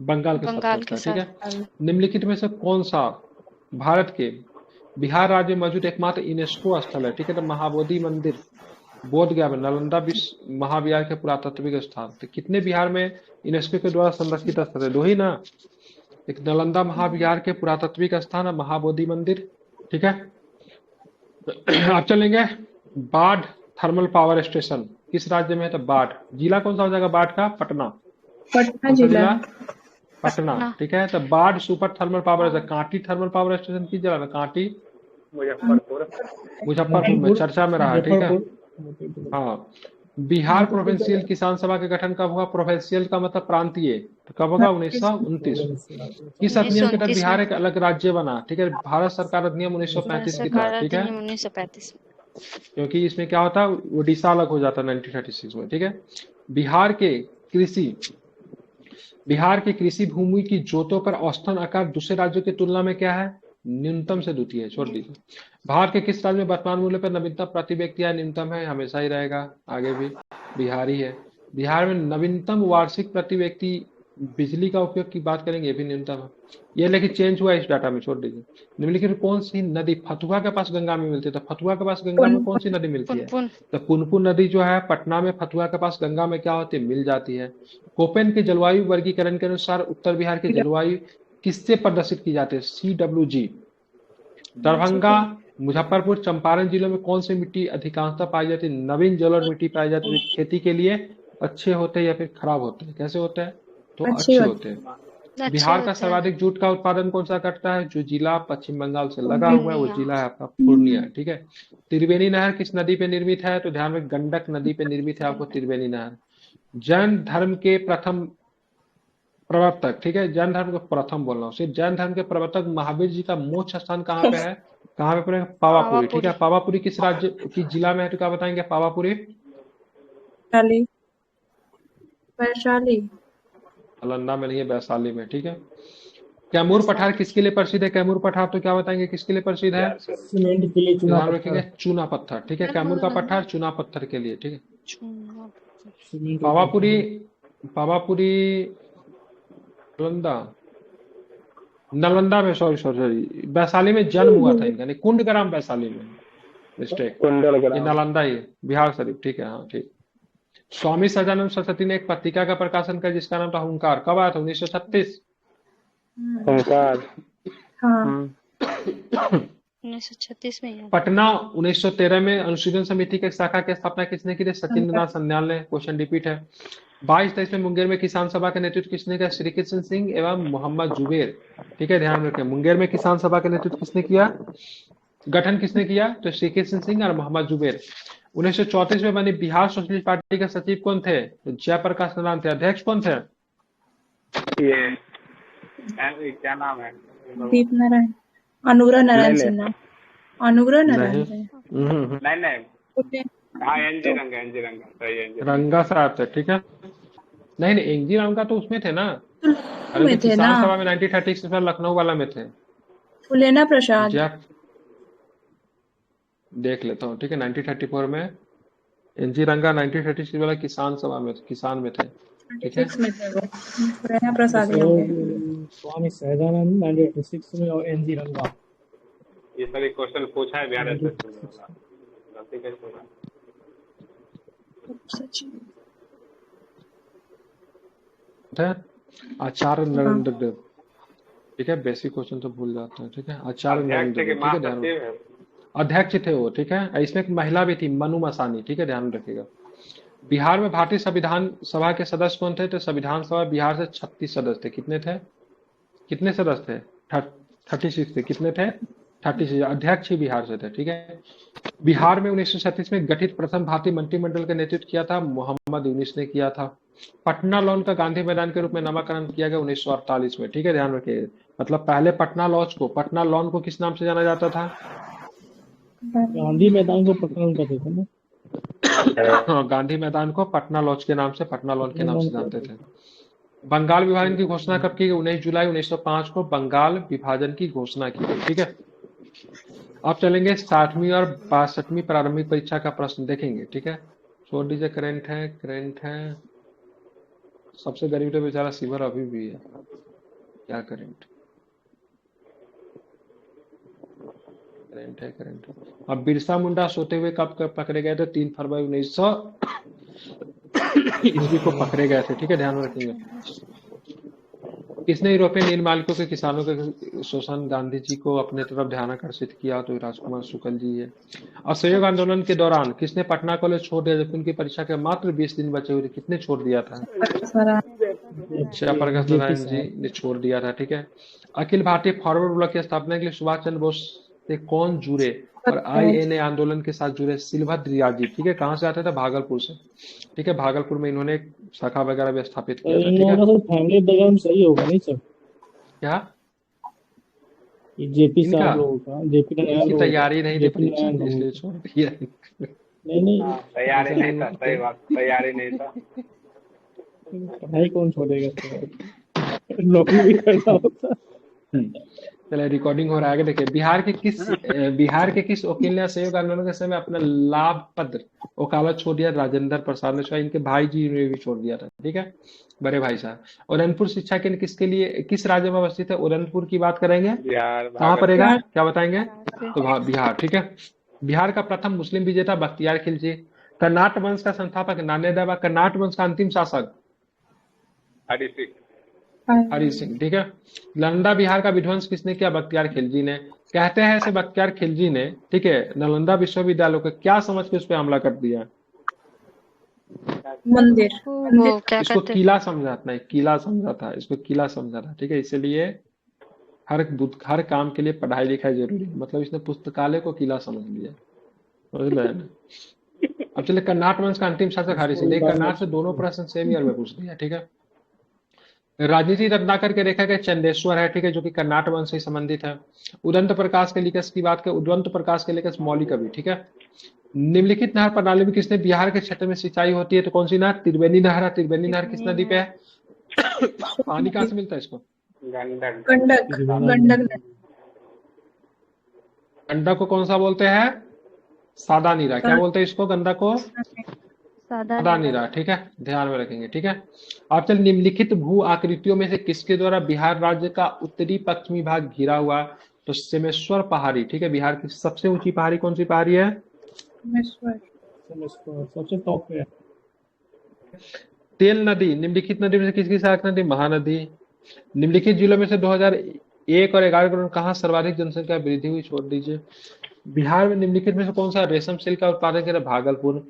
बंगाल के साथ करता है। ठीक है। निम्नलिखित में से कौन सा भारत के बिहार राज्य में मौजूद एकमात्र यूनेस्को स्थल है? ठीक है, तो महाबोधि मंदिर बोध गया में, नालंदा विश्व महाविहार के पुरातत्विक स्थान। तो कितने बिहार में यूनेस्को के द्वारा संरक्षित स्थल है? 2 ही ना, एक नालंदा महाविहार के पुरातत्विक स्थान और महाबोधि मंदिर। ठीक है। अब चलेंगे बाढ़ थर्मल पावर स्टेशन किस राज्य में है? तो बाढ़ जिला कौन सा हो जाएगा? बाढ़ का पटना। पटना कौन सा जिला। जिला? पटना। ठीक है। तो बाढ़ super thermal power Kanti thermal power station किस जिला में? कांटी मुजफ्फरपुर में चर्चा में रहा। ठीक है। हाँ। बिहार प्रोविंशियल किसान सभा का गठन कब हुआ? प्रोविंशियल का मतलब प्रांतीय। तो कब होगा? 1929। किस अधिनियम के तहत 1929 बिहार में एक अलग राज्य बना? ठीक है। भारत सरकार अधिनियम 1935 के सरकार तहत। ठीक है। अधिनियम 1935 क्योंकि इसमें क्या होता है, ओडिशा अलग हो जाता है 1936 में। ठीक है। बिहार के कृषि भूमि की जोतों पर औसतन आकार दूसरे राज्यों की तुलना में क्या है? न्यूनतम से द्वितीय है। छोड़ दीजिए। भारत के किस राज्य में वर्तमान मूल्य पर नवीनतम प्रति व्यक्ति आय न्यूनतम है? हमेशा ही रहेगा, आगे भी बिहार ही है। बिहार में नवीनतम वार्षिक प्रति व्यक्ति बिजली का उपयोग की बात करेंगे, ये भी न्यूनतम है। ये लेकिन चेंज हुआ इस डाटा में, छोड़ दीजिए। निम्नलिखित कौन सी नदी फतुहा के पास गंगा में मिलती है? तो फतुहा के पास गंगा में कौन सी नदी मिलती है? पुनपुन तो पुनपुन नदी जो है पटना में फतुहा के पास गंगा में क्या होती है? मिल जाती है। कोपेन के जलवायु वर्गीकरण के अनुसार उत्तर बिहार की जलवायु किससे प्रदर्शित की जाती है? CWG। दरभंगा, मुजफ्फरपुर, चंपारण जिलों में कौन सी मिट्टी अधिकांशतः पाई जाती है? नवीन जलोढ़ मिट्टी पाई जाती है। खेती के लिए अच्छे होते हैं या फिर खराब होते हैं? कैसे होते हैं? तो अच्छे होते हैं। अच्छे बिहार का होते हैं। सर्वाधिक जूट का उत्पादन कौन सा करता है? जो जिला पश्चिम बंगाल से लगा हुआ है वो जिला है आपका पूर्णिया। ठीक है। त्रिवेणी नहर किस नदी पे निर्मित है? तो ध्यान में, गंडक नदी पे निर्मित है आपको त्रिवेणी नहर। जैन धर्म के प्रथम प्रवर्तक, ठीक है, जैन धर्म के प्रथम बोल रहा हूँ, सिर्फ जैन धर्म के प्रवर्तक महावीर जी का मोक्ष स्थान कहाँ पे है? कहाँ पे पड़ेगा? पावापुरी। ठीक है। पावापुरी किस राज्य की जिला में है? तो क्या बताएंगे? पावापुरी वैशाली। नालंदा में नहीं है, वैशाली में। ठीक है। कैमूर पठार किसके लिए प्रसिद्ध है? कैमूर पठार तो क्या बताएंगे किसके लिए प्रसिद्ध है? सीमेंट के लिए चुना ध्यान पत्थर। रखेंगे, चूना पत्थर। ठीक है। कैमूर का पठार चूना पत्थर के लिए। ठीक है। सीमेंट पावापुरी नालंदा में, सॉरी वैशाली में जन्म हुआ था इनका, नहीं कुंडग्राम वैशाली में, मिस्टेक। ये नालंदा ही है, बिहार शरीफ। ठीक है। हाँ ठीक। स्वामी सदानंद सरस्वती ने एक पत्रिका का प्रकाशन किया जिसका नाम था हुंकार। कब आया था? 1936। हाँ 1936 में। पटना 1913 में अनुशीलन समिति के शाखा की स्थापना किसने की थी? सचिंद्र नाथ सन्याल ने। क्वेश्चन रिपीट है। 22-23 में मुंगेर में किसान सभा का नेतृत्व किसने किया? श्री कृष्ण सिंह एवं मोहम्मद जुबेर। ठीक है। ध्यान रखें, मुंगेर में किसान सभा का नेतृत्व किसने किया? गठन किसने किया? तो श्री कृष्ण सिंह और मोहम्मद जुबेर। 1934 में बनी बिहार सोशलिस्ट पार्टी के सचिव कौन थे? तो जयप्रकाश नारायण थे। अध्यक्ष कौन थे? ये क्या नाम है? दीप नारायण, अनुग्रह नारायण सिन्हा। अनुग्रह नारायण सिन्हा। नहीं हाँ एनजी रंगा सही है। रंगा साहब थे। ठीक है। नहीं एनजी रंगा तो उसमें थे ना, अरे में तो थे किसान ना। सभा में 1936 में लखनऊ वाला में थे। फुलेना प्रसाद। देख लेता हूँ। ठीक है। 1934 में एनजी रंगा 1936 वाला किसान सभा में, किसान में थे। ठीक है। फुलेना प्रसाद स्वामी सहजानंद 1986 में और एनजी रंगा। ये सारे क्वेश्चन पूछा है बिहार गलती कैसे होगा? आचार्य नरेंद्र देव। ठीक है। बेसिक क्वेश्चन तो भूल जाते हैं। ठीक है। आचार्य नरेंद्र देव। ठीक है। ध्यान अध्यक्ष थे वो। ठीक है। इसमें एक महिला भी थी, मनु मसानी। ठीक है। ध्यान रखिएगा। बिहार में भारतीय संविधान सभा के सदस्य कौन थे? तो संविधान सभा बिहार से 36 सदस्य थे। कितने थे? कितने सदस्य थे? 36 थे। कितने थे? 36। अध्यक्ष ही बिहार से थे। ठीक है। बिहार में 1937 में गठित प्रथम भारतीय मंत्रिमंडल का नेतृत्व किया था मोहम्मद यूनिस ने किया था। पटना लॉन का गांधी मैदान के रूप में नामकरण किया गया 1948 में। ठीक है। ध्यान रखिए, मतलब पहले पटना लॉन को किस नाम से जाना जाता था? गांधी मैदान को पटना लॉन कहते थे ना। गांधी मैदान को पटना लॉज के नाम से, पटना लॉन के नाम से जानते थे। बंगाल विभाजन की घोषणा कब की गई? 19 जुलाई 1905 को बंगाल विभाजन की घोषणा की गई। ठीक है। अब चलेंगे 60वीं और 62वीं प्रारंभिक परीक्षा का प्रश्न देखेंगे। ठीक है। छोड़ दीजिए, करंट है। सबसे गरीब तो बेचारा सिवर अभी भी है, क्या करंट है। अब बिरसा मुंडा सोते हुए कब पकड़े गए थे? 3 फरवरी 1900 ईस्वी को पकड़े गए थे। ठीक है। ध्यान रखेंगे। किसने यूरोपियन नील मालिकों के किसानों के शोषण गांधी जी को अपने तरफ ध्यान आकर्षित किया? तो राजकुमार शुक्ल जी है। असहयोग आंदोलन के दौरान किसने पटना कॉलेज छोड़ दिया जबकि उनकी परीक्षा के मात्र 20 दिन बचे हुए थे? किसने छोड़ दिया था? जयप्रकाश नारायण जी ने छोड़ दिया था। ठीक है। अखिल भारतीय फॉरवर्ड ब्लॉक की स्थापना के लिए सुभाष चंद्र बोस से कौन जुड़े और INA आंदोलन के साथ जुड़े? सिलभद्र याजी। ठीक है। कहाँ से आते थे? भागलपुर से। ठीक है। भागलपुर में इन्होंने एक शाखा वगैरह भी स्थापित किया था। इन ठीक है। लोगों का फैमिली बैकग्राउंड सही होगा नहीं सर? क्या? ये जेपी इनका साहब लोगों का, जेपी नारायण इनकी लोगों का, तैयारी नहीं थी जेपी परीक्षा नारायण की लोगों इसलिए का। छोड़ दिया। नहीं हाँ, तैयारी ऐसा नहीं नहीं था, होता। सही बात, तैयारी नहीं था। पढ़ाई कौन छोड़ेगा सर? नौकरी भी करना होता। चलिए रिकॉर्डिंग हो रहा है आगे देखिए। बिहार के किस वकील ने असहयोग आंदोलन के समय अपना लाभ पत्र वकालत छोड़ दिया? राजेंद्र प्रसाद ने छोड़ा। इनके भाई जी ने भी छोड़ दिया था। ठीक है। बड़े भाई साहब। उदयपुर शिक्षा केंद्र किसके लिए किस राज्य में अवस्थित है? उदयपुर की बात करेंगे। बिहार, कहाँ पड़ेगा? बिहार। क्या बताएंगे? तो बिहार। ठीक है। बिहार का प्रथम मुस्लिम विजेता बख्तियार खिलजी। कर्नाट वंश का संस्थापक नान्यदेव। कर्नाट वंश का अंतिम शासक हरी सिंह। हरि सिंह। ठीक है। नालंदा बिहार का विध्वंस किसने किया? बख्तियार खिलजी ने। कहते हैं ऐसे बख्तियार खिलजी ने, ठीक है, नालंदा विश्वविद्यालय को क्या समझ के उस पर हमला कर दिया? मंदिर। वो क्या इसको कहते किला समझा था, किला समझा था, इसको किला समझा था। ठीक है। इसलिए हर काम के लिए पढ़ाई लिखाई जरूरी है। मतलब इसने पुस्तकालय को किला समझ लिया। समझ रहे हैं ना? अब चलिए कर्नाट वंश का अंतिम शासक हरि सिंह। देखिए कर्नाट से दोनों प्रश्न सेम ईयर में पूछ दिया। ठीक है। राजनीति रत्नाकर के रेखा के चंदेश्वर है। ठीक है। जो कि कर्नाट वंश से संबंधित है। उदंत प्रकाश के लिखक की बात करें, उदंत प्रकाश के लिखक मौलिक कवि। ठीक है। निम्नलिखित नहर प्रणाली में किसने बिहार के क्षेत्र में सिंचाई होती है? तो कौन सी नहर? त्रिवेणी नहर है। त्रिवेणी नहर किस नदी पे है? पानी कहाँ से मिलता है इसको? गंडक। गंडक। गंडक नदी। गंडक को कौन सा बोलते हैं? सादा नीरा। क्या बोलते हैं इसको? गंडक को सादा सादा नीरा। ठीक है। ध्यान में रखेंगे। ठीक है। अब चल निम्नलिखित भू आकृतियों में से किसके द्वारा बिहार राज्य का उत्तरी पश्चिमी भाग घिरा हुआ? तो सेमेश्वर पहाड़ी। ठीक है। बिहार की सबसे ऊंची पहाड़ी कौन सी पहाड़ी है? सबसे टॉप पे है। तेल नदी निम्नलिखित नदी में से किसकी सहायक नदी? महानदी। निम्नलिखित जिलों में से 2001 और 11 के दौरान कहाँ सर्वाधिक जनसंख्या वृद्धि हुई? छोड़ दीजिए। बिहार में निम्नलिखित में से कौन सा रेशम सिल्क का उत्पादन कर? भागलपुर।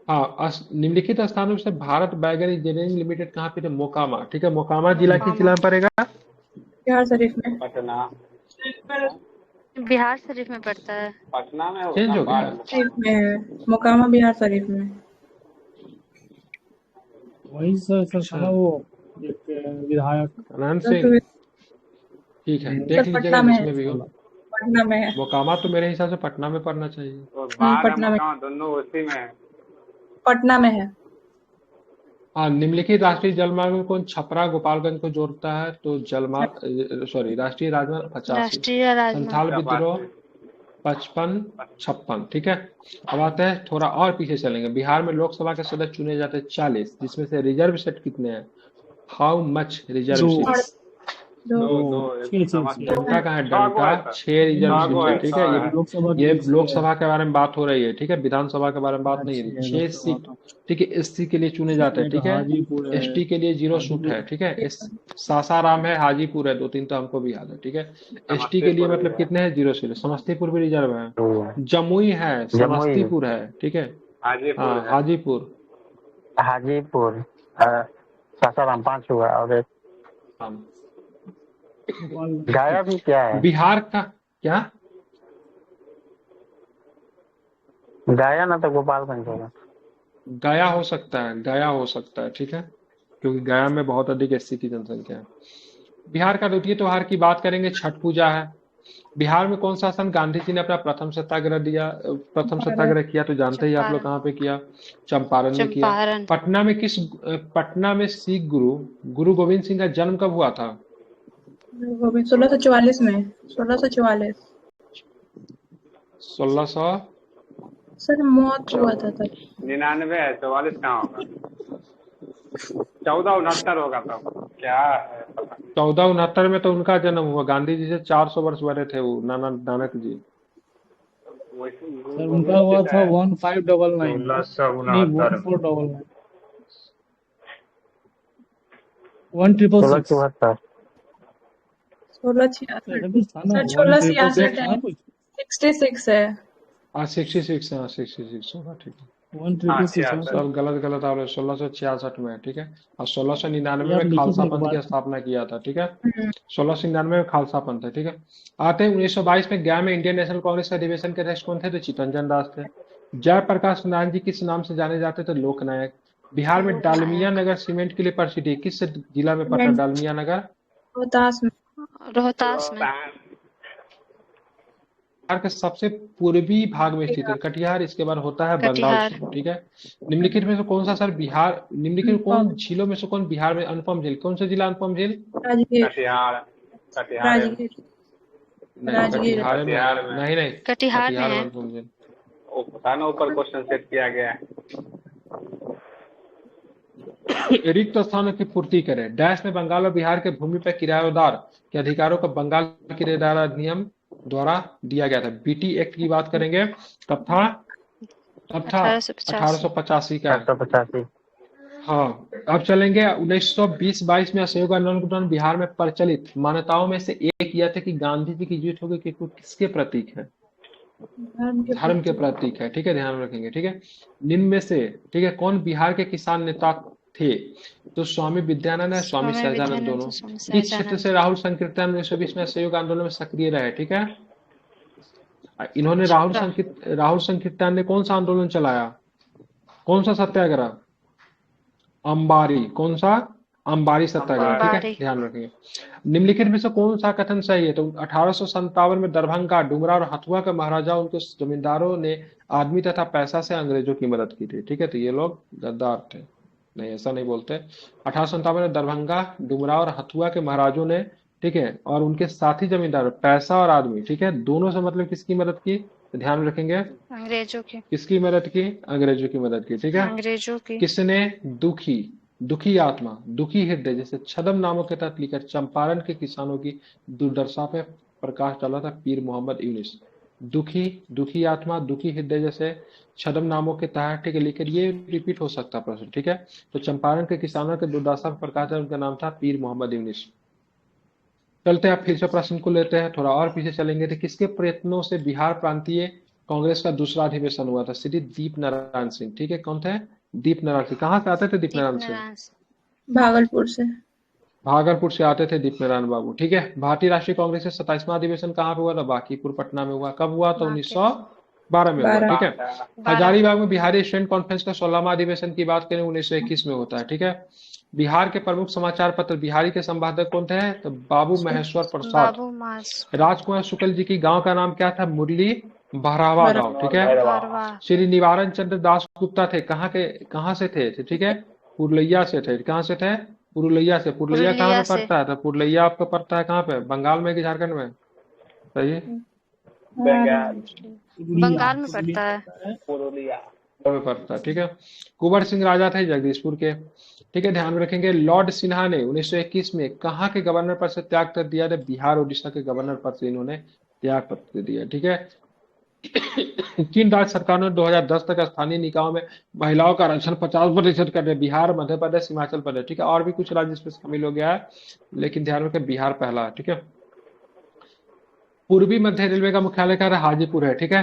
हाँ। निम्नलिखित स्थानों में से भारत बैगर इंजीनियरिंग लिमिटेड कहाँ पे? मोकामा। ठीक है। मोकामा जिला किस जिला में पड़ेगा? बिहार शरीफ में। पटना। बिहार शरीफ में पड़ता है। पटना में चेंज हो गया। शरीफ में है। मोकामा बिहार शरीफ में। वही सर था ना वो एक विधायक आनंद सिंह। ठीक है। देख लीजिएगा पटना में है। जिसमें भी हो। पटना में है। मोकामा तो मेरे हिसाब से पटना में पड़ना चाहिए। तो बाढ़ पटना में। दोनों उसी में है। पटना में है। हाँ। निम्नलिखित राष्ट्रीय जलमार्ग में कौन छपरा गोपालगंज को जोड़ता है? तो राष्ट्रीय राजमार्ग 85, राष्ट्रीय राजमार्ग संथाल विद्रोह 55, 56। ठीक है। अब आते हैं थोड़ा और पीछे चलेंगे। बिहार में लोकसभा के सदस्य चुने जाते हैं 40, जिसमें से रिजर्व सीट कितने हैं? How much reserve seat? डंका कहाँ है? डंका 6 रिजर्व सीट है। ठीक है। ये लोकसभा के बारे में बात हो रही है। ठीक है। विधानसभा के बारे में बात नहीं है। 6 सीट। ठीक है। SC के लिए चुने जाते हैं। ठीक है। ST के लिए 0 सीट है। ठीक है। सासाराम है, हाजीपुर है, 2-3 तो हमको भी याद है। ठीक है। ST के लिए मतलब कितने हैं? 0 सीट। समस्तीपुर भी रिजर्व है, जमुई है, समस्तीपुर है। ठीक है। हाँ हाजीपुर, हाजीपुर सासाराम 5 हुआ और एक गया भी क्या है? बिहार का क्या? गया ना तो गोपालगंज होगा। गया हो सकता है, गया हो सकता है। ठीक है। क्योंकि गया में बहुत अधिक SC की जनसंख्या है। बिहार का द्वितीय त्योहार की बात करेंगे, छठ पूजा है। बिहार में कौन सा स्थान गांधी जी ने अपना प्रथम सत्याग्रह किया? तो जानते ही आप लोग कहाँ पे किया? चंपारण में किया। पटना में सिख गुरु गोविंद सिंह का जन्म कब हुआ था? 1644 में। 1644 1600 सर मौत हुआ था तब। 99 है, 44 कहाँ होगा? 1469 होगा तब। क्या है पता नहीं। 1469 में तो उनका जन्म हुआ। गांधी जी से 400 वर्ष बड़े थे वो, नानक जी। सर उनका हुआ था 1599 नहीं 1499। 1666 1674 16 ऐसा कुछ था ना, सर 16 1666 था है, कुछ। 66 है। 66 हाँ 66 होगा, ठीक है। 1666 हाँ, हाँ, सब गलत आप लोग 1666 में है, ठीक है। और 1699 ये आप में लिखे खालसा थे एक पंथ बार। की स्थापना किया था, ठीक है। 1699 में खालसा पंथ है, ठीक है। आते हैं 1922 में गया में इंडियन नेशनल कांग्रेस के अधिवेशन के अध्यक्ष कौन थे? तो चित्तरंजन दास थे। जयप्रकाश नारायण जी किस नाम से जाने जाते थे? लोकनायक। बिहार में लोकनायक। डालमिया नगर सीमेंट के लिए प्रसिद्ध है, किस जिला में पड़ता है डालमिया नगर? रोहतास में। रोहतास में। बिहार के सबसे पूर्वी भाग में स्थित है कटिहार, इसके बाद होता है बंगाल कटिहार। झील, ठीक है। निम्नलिखित में से कौन सा सर बिहार, निम्नलिखित कौन झीलों में से कौन बिहार में अनुपम झील? कौन सा जिला अनुपम झील? राजगीर। कटिहार कटिहार राजगीर। नहीं, राजगीर। कटिहार में कटिहार में। नहीं नहीं, कटिहार में कटिहार में है। अनुपम झील। वो पता ना ऊपर क्वेश्चन सेट किया गया है। रिक्त स्थानों की पूर्ति करें। डैश में बंगाल और बिहार के भूमि पर किराएदार के अधिकारों को बंगाल किराएदार अधिनियम द्वारा दिया गया था। बीटी एक्ट की बात करेंगे, कब था? 1885। 1885 का है। 1885 हाँ, अब चलेंगे 1920-22 में असहयोग आंदोलन के दौरान बिहार में प्रचलित मान्यताओं में से एक यह था कि गांधी जी की जीत होगी कि किसके प्रतीक है? धर्म के प्रतीक है, ठीक है, ध्यान रखेंगे, ठीक है। निम्न में से, ठीक है, कौन बिहार के किसान नेता थे? तो स्वामी विद्यानंद है, स्वामी सहजानंद दोनों। स्वामी इस क्षेत्र सहजानंद। से राहुल संकीर्तन 1920 में असहयोग आंदोलन में सक्रिय रहे, ठीक है। इन्होंने राहुल संकीर्तन ने कौन सा आंदोलन चलाया? कौन सा सत्याग्रह? अंबारी। कौन सा? अंबारी सत्याग्रह, ठीक है, अंबारी। ध्यान रखेंगे। निम्नलिखित में से कौन सा कथन सही है? तो 1857 में दरभंगा, डुमरा और हथुआ के महाराजा उनके जमींदारों ने आदमी तथा पैसा से अंग्रेजों की मदद की थी, ठीक है। तो ये लोग गद्दार थे, नहीं ऐसा नहीं बोलते। 1857 में दरभंगा, डुमरा और हथुआ के महाराजों ने, ठीक है, और उनके साथी जमींदार पैसा और आदमी, ठीक है, दोनों से मतलब किसकी मदद की? तो ध्यान रखेंगे, अंग्रेजों की। किसकी मदद की? अंग्रेजों की मदद की, ठीक है। अंग्रेजों की। किसने? दुखी आत्मा, दुखी हृदय, जैसे छदम नामों के तहत लिखकर चंपारण के किसानों की दुर्दशा पे प्रकाश डाला था पीर मोहम्मद यूनिस। दुखी आत्मा, दुखी हृदय, जैसे छदम नामों के तहत, ठीक है, लिखकर ये रिपीट हो सकता है प्रश्न, ठीक है। तो चंपारण के किसानों के दुर्दशा पर प्रकाश डाला, उनका नाम था पीर मोहम्मद यूनिस। चलते हैं फिर से प्रश्न को लेते हैं, थोड़ा और पीछे चलेंगे। तो किसके प्रयत्नों से बिहार प्रांतीय कांग्रेस का दूसरा अधिवेशन हुआ था? श्री दीप नारायण सिंह, ठीक है। कौन थे? दीप नारायण सिंह। कहाँ से आते थे दीप नारायण सिंह? भागलपुर से। भागलपुर से आते थे दीप नारायण बाबू, ठीक है। भारतीय राष्ट्रीय कांग्रेस का 27वां अधिवेशन कहाँ पे हुआ था? बांकीपुर पटना में हुआ। कब हुआ था? 1912 में हुआ, ठीक है। हजारीबाग में बिहारी स्टूडेंट कॉन्फ्रेंस का 16वां अधिवेशन की बात करें 1921 में होता है, ठीक है। बिहार के प्रमुख समाचार पत्र बिहारी के संपादक कौन थे? तो बाबू महेश्वर प्रसाद। राजकुमार शुक्ल जी की गांव का नाम क्या था? मुरली भरावा गांव, ठीक है। श्री निवारण चंद्र दास गुप्ता थे, कहाँ से थे? ठीक है, पुरलिया से थे। कहाँ से थे? पुरुलिया से। पुरुलिया कहाँ पे पड़ता है? तो पुरुलिया आपका पड़ता है कहाँ पे? बंगाल में कि झारखंड में? सही है, बंगाल में पड़ता है। में पड़ता है, ठीक है। कुंवर सिंह राजा थे जगदीशपुर के, ठीक है, ध्यान रखेंगे। लॉर्ड सिन्हा ने 1921 में कहाँ के गवर्नर पद से त्याग कर दिया? बिहार उड़ीसा के गवर्नर पद से इन्होंने त्याग पत्र दिया, ठीक है। किन राज्य सरकार ने 2010 तक स्थानीय निकायों में महिलाओं का आरक्षण 50% कर दिया? बिहार, मध्य प्रदेश, हिमाचल प्रदेश, ठीक है। और भी कुछ राज्य इसमें शामिल हो गया है, लेकिन ध्यान रखें बिहार पहला है, ठीक है। पूर्वी मध्य रेलवे का मुख्यालय कहाँ है? हाजीपुर है, ठीक है।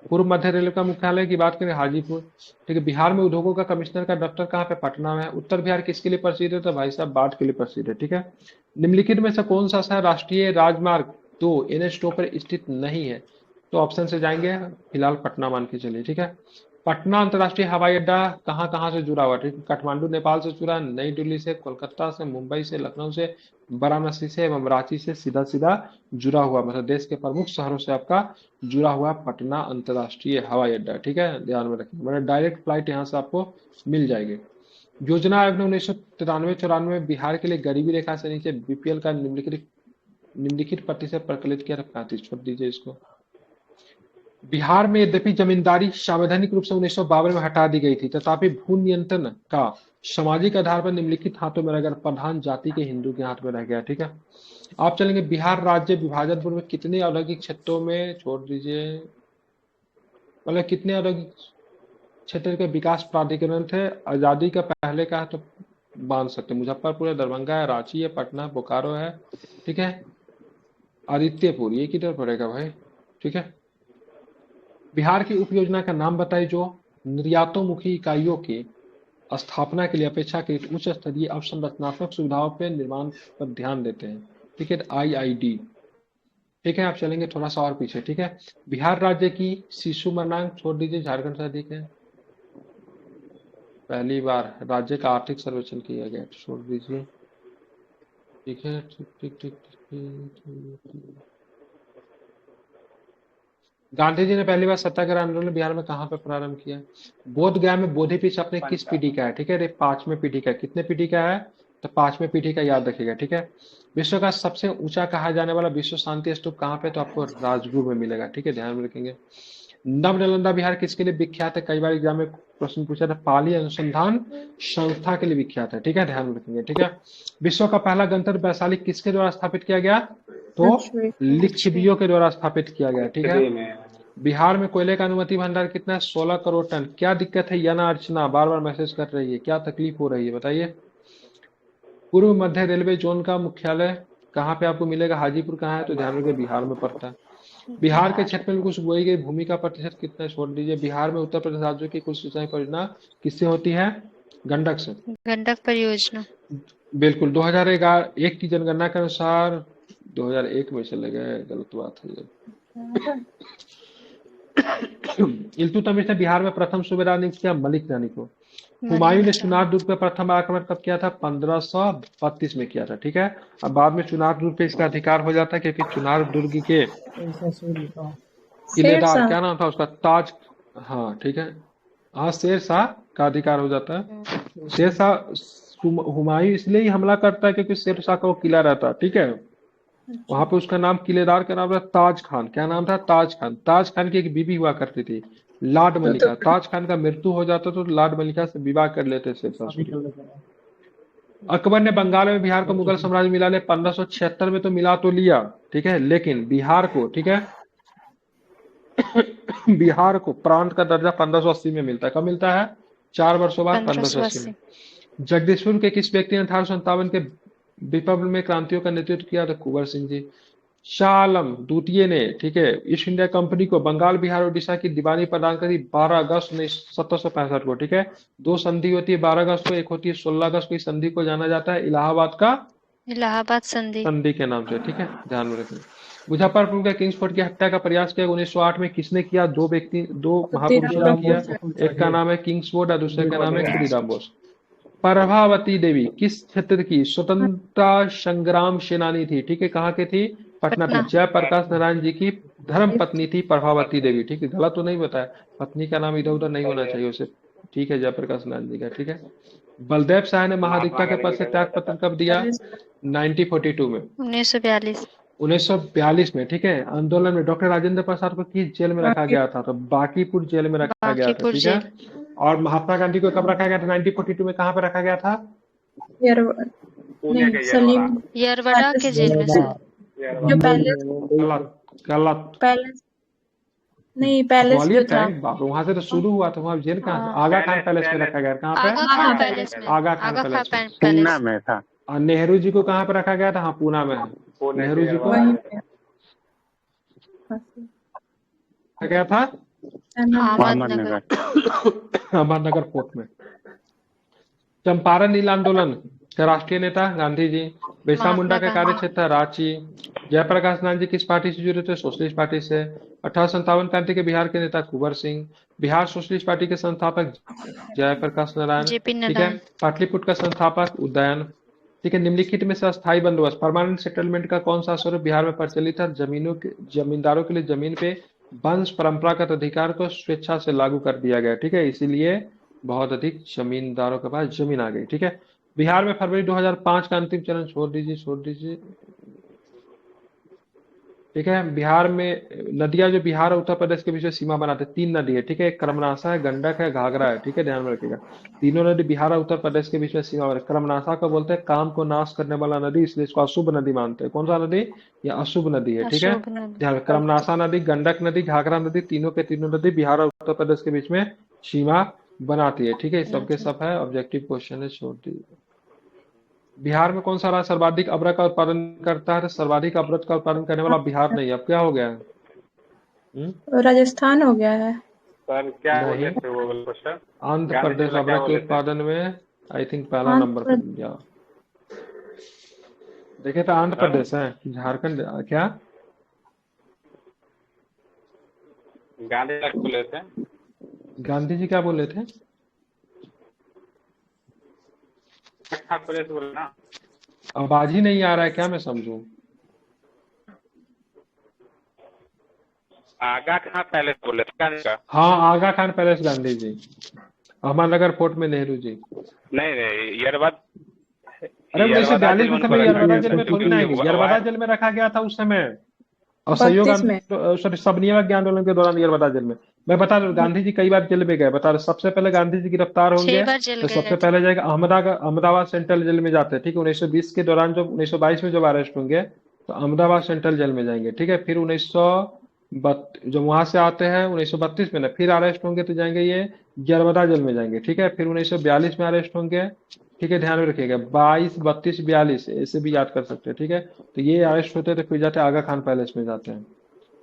पूर्व मध्य रेलवे का मुख्यालय की बात करें हाजीपुर, ठीक है। बिहार में उद्योगों का कमिश्नर का दफ्तर कहाँ पे? पटना में है। उत्तर बिहार किसके लिए प्रसिद्ध है? तो भाई साहब बाढ़ के लिए प्रसिद्ध है, ठीक है। निम्नलिखित में से कौन सा शहर राष्ट्रीय राजमार्ग 2 NH2 पर स्थित नहीं है? तो ऑप्शन से जाएंगे, फिलहाल पटना मान के चलिए, ठीक है। पटना अंतर्राष्ट्रीय हवाई अड्डा कहाँ से जुड़ा हुआ? ठीक है, काठमांडू नेपाल से जुड़ा, नई दिल्ली से, कोलकाता से, मुंबई से, लखनऊ से, वाराणसी से एवं रांची से सीधा जुड़ा हुआ, मतलब देश के प्रमुख शहरों से आपका जुड़ा हुआ पटना अंतर्राष्ट्रीय हवाई अड्डा, ठीक है, ध्यान में रखें। मतलब डायरेक्ट फ्लाइट यहाँ से आपको मिल जाएगी। योजना आयोग ने 1993-94 में बिहार के लिए गरीबी रेखा से नीचे BPL का निम्नलिखित प्रतिशत प्रकलित किया था 35। छोड़ दीजिए इसको। बिहार में यद्यपि जमींदारी संवैधानिक रूप से 1952 में हटा दी गई थी, तथापि भू नियंत्रण का सामाजिक आधार पर निम्नलिखित हाथों में रहकर प्रधान जाति के हिंदू के हाथ में रह गया, ठीक है। आप चलेंगे बिहार राज्य विभाजन पूर्व में कितने औद्योगिक क्षेत्रों में, छोड़ दीजिए, मतलब कितने औद्योगिक क्षेत्र के विकास प्राधिकरण थे? आजादी का पहले का तो बांध सकते हैं। मुजफ्फरपुर है, दरभंगा है, रांची है, पटना, बोकारो है, ठीक है, आदित्यपुर, ये किधर पड़ेगा भाई, ठीक है। बिहार की उप योजना का नाम बताइए जो निर्यातोन्मुखी इकाइयों की स्थापना के लिए अपेक्षाकृत उच्च स्तरीय अवसंरचनात्मक सुविधाओं पे निर्माण पर ध्यान देते हैं, ठीक है, IID, ठीक है। आप चलेंगे थोड़ा सा और पीछे, ठीक है। बिहार राज्य की शिशु मरणांक छोड़ दीजिए, झारखंड से अधिक है। पहली बार राज्य का आर्थिक सर्वेक्षण किया गया, छोड़ दीजिए, ठीक है, ठीक ठीक ठीक ठीक। गांधी जी ने पहली बार सत्याग्रह आंदोलन बिहार में कहाँ पे प्रारंभ किया? बोध गया में बोधिपीठ अपने किस पीढ़ी का है, ठीक है, 5वें पीढ़ी का। कितने पीढ़ी का है? तो 5वें पीढ़ी का, याद रखिएगा, ठीक है। विश्व का सबसे ऊंचा कहा जाने वाला विश्व शांति स्तूप कहाँ पे? तो आपको राजगुरु में मिलेगा, ठीक है, ध्यान में रखेंगे। नव नालंदा बिहार किसके लिए विख्यात है? कई बार एग्जाम में प्रश्न पूछा था, पाली अनुसंधान संस्था के लिए विख्यात है, ठीक है, ध्यान में रखेंगे, ठीक है। विश्व का पहला गणतंत्र वैशाली किसके द्वारा स्थापित किया गया? तो लिच्छवियों के द्वारा स्थापित किया गया, ठीक है। बिहार में कोयले का अनुमति भंडार कितना है? 16 करोड़ टन। क्या दिक्कत है? याना अर्चना बार बार मैसेज कर रही है, क्या तकलीफ हो रही है बताइए। पूर्व मध्य रेलवे जोन का मुख्यालय कहाँ पे आपको मिलेगा? हाजीपुर कहाँ है? तो ध्यान रखिए बिहार में पड़ता है। बिहार के क्षेत्र में कुछ बोई गई भूमि का प्रतिशत कितना? छोड़ दीजिए। बिहार में उत्तर प्रदेश राज्यों की कुल सिंचाई परियोजना किससे होती है? गंडक से। गंडक परियोजना, बिल्कुल। 2001 की जनगणना के अनुसार 2001 में चले गए, गलत बात है ये। इल्तुतमिश ने बिहार में प्रथम सूबेदार नियुक्त किया मलिक रानी को। हुमायूं ने चुनार दुर्ग पर प्रथम आक्रमण कब किया था? 1532 में किया था, ठीक है। अब बाद में चुनार दुर्ग पे इसका अधिकार हो जाता है क्योंकि चुनार दुर्ग के किलेदार, क्या नाम था उसका? ताज, हाँ ठीक है, हाँ शेर शाह का अधिकार हो जाता है। शेर शाह, हुमायूं इसलिए ही हमला करता है क्योंकि शेर शाह का वो किला रहता है, ठीक है। वहां पे उसका नाम, किलेदार का नाम था ताज खान। क्या नाम था? ताज खान। ताज खान की एक बीबी हुआ करती थी, लाड मलिका। ताज खान का मृत्यु हो जाता तो लाड मलिका से विवाह कर लेते शेर शाह। अकबर ने बंगाल में बिहार को मुगल साम्राज्य मिला ले 1576 में तो मिला तो लिया, ठीक है, लेकिन बिहार को, ठीक है, बिहार को प्रांत का दर्जा 1580 में मिलता है। कब मिलता है? 4 वर्षों बाद 1580 में। जगदीशपुर के किस व्यक्ति ने 1857 के विप्लव में क्रांतियों का नेतृत्व किया? तो कुंवर सिंह जी। शाह आलम द्वितीय ने, ठीक है, ईस्ट इंडिया कंपनी को बंगाल, बिहार और उड़ीसा की दीवानी प्रदान करी 12 अगस्त 1765 को, ठीक है। 2 संधि होती है 12 अगस्त को, एक होती है 16 अगस्त को। इस संधि को जाना जाता है इलाहाबाद संधि के नाम से, ठीक है, ध्यान में रखें। मुजफ्फरपुर के किंग्स फोर्ट की हत्या का प्रयास किया 1908 में, किसने किया? 2 महापुरुषों ने किया। एक का नाम है किंग्स फोर्ट और दूसरे का नाम है खुदीराम बोस। प्रभावती देवी किस क्षेत्र की स्वतंत्रता संग्राम सेनानी थी? ठीक है, कहाँ की थी? पटना की। जयप्रकाश नारायण जी की धर्म पत्नी थी प्रभावती देवी, ठीक है, गलत तो नहीं बताया, पत्नी का नाम इधर उधर नहीं होना चाहिए उसे, ठीक है, जयप्रकाश नारायण जी का, ठीक है। बलदेव शाह ने महाधिवक्ता के पद से त्याग पत्र कब दिया? 1942 में, 1942 में, ठीक है। आंदोलन में डॉक्टर राजेंद्र प्रसाद को किस जेल में रखा गया था? तो बांकीपुर जेल में रखा गया था, ठीक है। और महात्मा गांधी को कब रखा गया था? 1942 में। कहाँ पे रखा गया था? यरवड़ा के जेल में। जो पहले गलत नहीं, पैलेस ग्वालियर था। बाप, वहां से तो शुरू हुआ था, वहां जेल कहाँ? आगा खान पैलेस में रखा गया। कहाँ पे? आगा खान पैलेस पूना में था। और नेहरू जी को कहाँ पे रखा गया था? हाँ, पूना में है। नेहरू जी को रखा गया था अहमदनगर। अहमदनगर फोर्ट में। चंपारण नील आंदोलन के राष्ट्रीय नेता गांधी जी। बिरसा मुंडा का कार्य क्षेत्र रांची। जयप्रकाश नारायण जी किस पार्टी से जुड़े थे? सोशलिस्ट पार्टी से। 1857 क्रांति के बिहार के नेता कुंवर सिंह। बिहार सोशलिस्ट पार्टी के संस्थापक जयप्रकाश नारायण, ठीक है। पाटलिपुत्र का संस्थापक उदयन, ठीक है। निम्नलिखित में से अस्थायी बंदोबस्त, परमानेंट सेटलमेंट का कौन सा स्वरूप बिहार में प्रचलित है? जमींदारों के लिए जमीन पे वंश परंपरागत अधिकार को स्वेच्छा से लागू कर दिया गया, ठीक है, इसीलिए बहुत अधिक जमींदारों के पास जमीन आ गई, ठीक है। बिहार में फरवरी 2005 का अंतिम चरण, छोड़ दीजिए, ठीक है। बिहार में नदियां जो बिहार और उत्तर प्रदेश के बीच में सीमा बनाते, 3 नदी है, ठीक है, कर्मनाशा है, गंडक है, घाघरा है, ठीक है, ध्यान में रखिएगा। तीनों नदी बिहार और उत्तर प्रदेश के बीच में सीमा बनाते। कर्मनाशा को बोलते हैं काम को नाश करने वाला नदी, इसलिए इसको अशुभ नदी मानते हैं। कौन सा नदी? या अशुभ नदी है, ठीक है, ध्यान। कर्मनाशा नदी, गंडक नदी, घाघरा नदी, तीनों नदी बिहार और उत्तर प्रदेश के बीच में सीमा बनाती है, ठीक है। सबके सब है, ऑब्जेक्टिव क्वेश्चन है, छोड़ दीजिए। बिहार में कौन सा राज्य सर्वाधिक अबरक का उत्पादन करता है? तो सर्वाधिक अबरक का उत्पादन करने वाला बिहार नहीं है। अब क्या हो गया है? राजस्थान हो गया है। सर क्या नहीं। बोले थे वो क्वेश्चन? आंध्र गांधी प्रदेश जी क्या अबरक के बोले थे? उत्पादन में आई थिंक पहला आंध्र नंबर पर इंडिया। देखिए तो आंध्र सर? प्रदेश है, झारखंड क्या? गांधी जी बोले थे। गांधी जी क्या बोले थे? प्रदेश बोले ना। आवाज ही नहीं आ रहा है, क्या मैं समझूं? आगा खां पहले बोले थे गांधी का। हाँ, आगा खान पैलेस गांधी जी, अहमदनगर फोर्ट में नेहरू जी। नहीं नहीं यरबद अरे 1942 में समय यरवदा जेल में थोड़ी ना आएंगे, यरवदा नहीं जेल में रखा गया था उस समय, असहयोग 32 में। सॉरी सबनीयक आंदोलन के दौरान यरवदा जेल में। मैं बता रहा हूँ गांधी जी कई बार जेल में गए, बता रहा हूँ। सबसे पहले गांधी जी गिरफ्तार 6 होंगे बार जेल तो गए सबसे थे। पहले जाएगा अहमदाबाद सेंट्रल जेल में जाते हैं, ठीक है। 1920 के दौरान जब 1922 में जब अरेस्ट होंगे तो अहमदाबाद सेंट्रल जेल में जाएंगे, ठीक है। फिर 1932 जब वहां से आते हैं 1932 में ना, फिर अरेस्ट होंगे तो जाएंगे ये यरवदा जेल में जाएंगे, ठीक है। फिर 1942 में अरेस्ट होंगे, ठीक है, ध्यान में रखिएगा। 22, 32, 42 ऐसे भी याद कर सकते हैं, ठीक है। तो ये अरेस्ट होते हैं तो फिर जाते हैं आगा खान पैलेस में जाते हैं।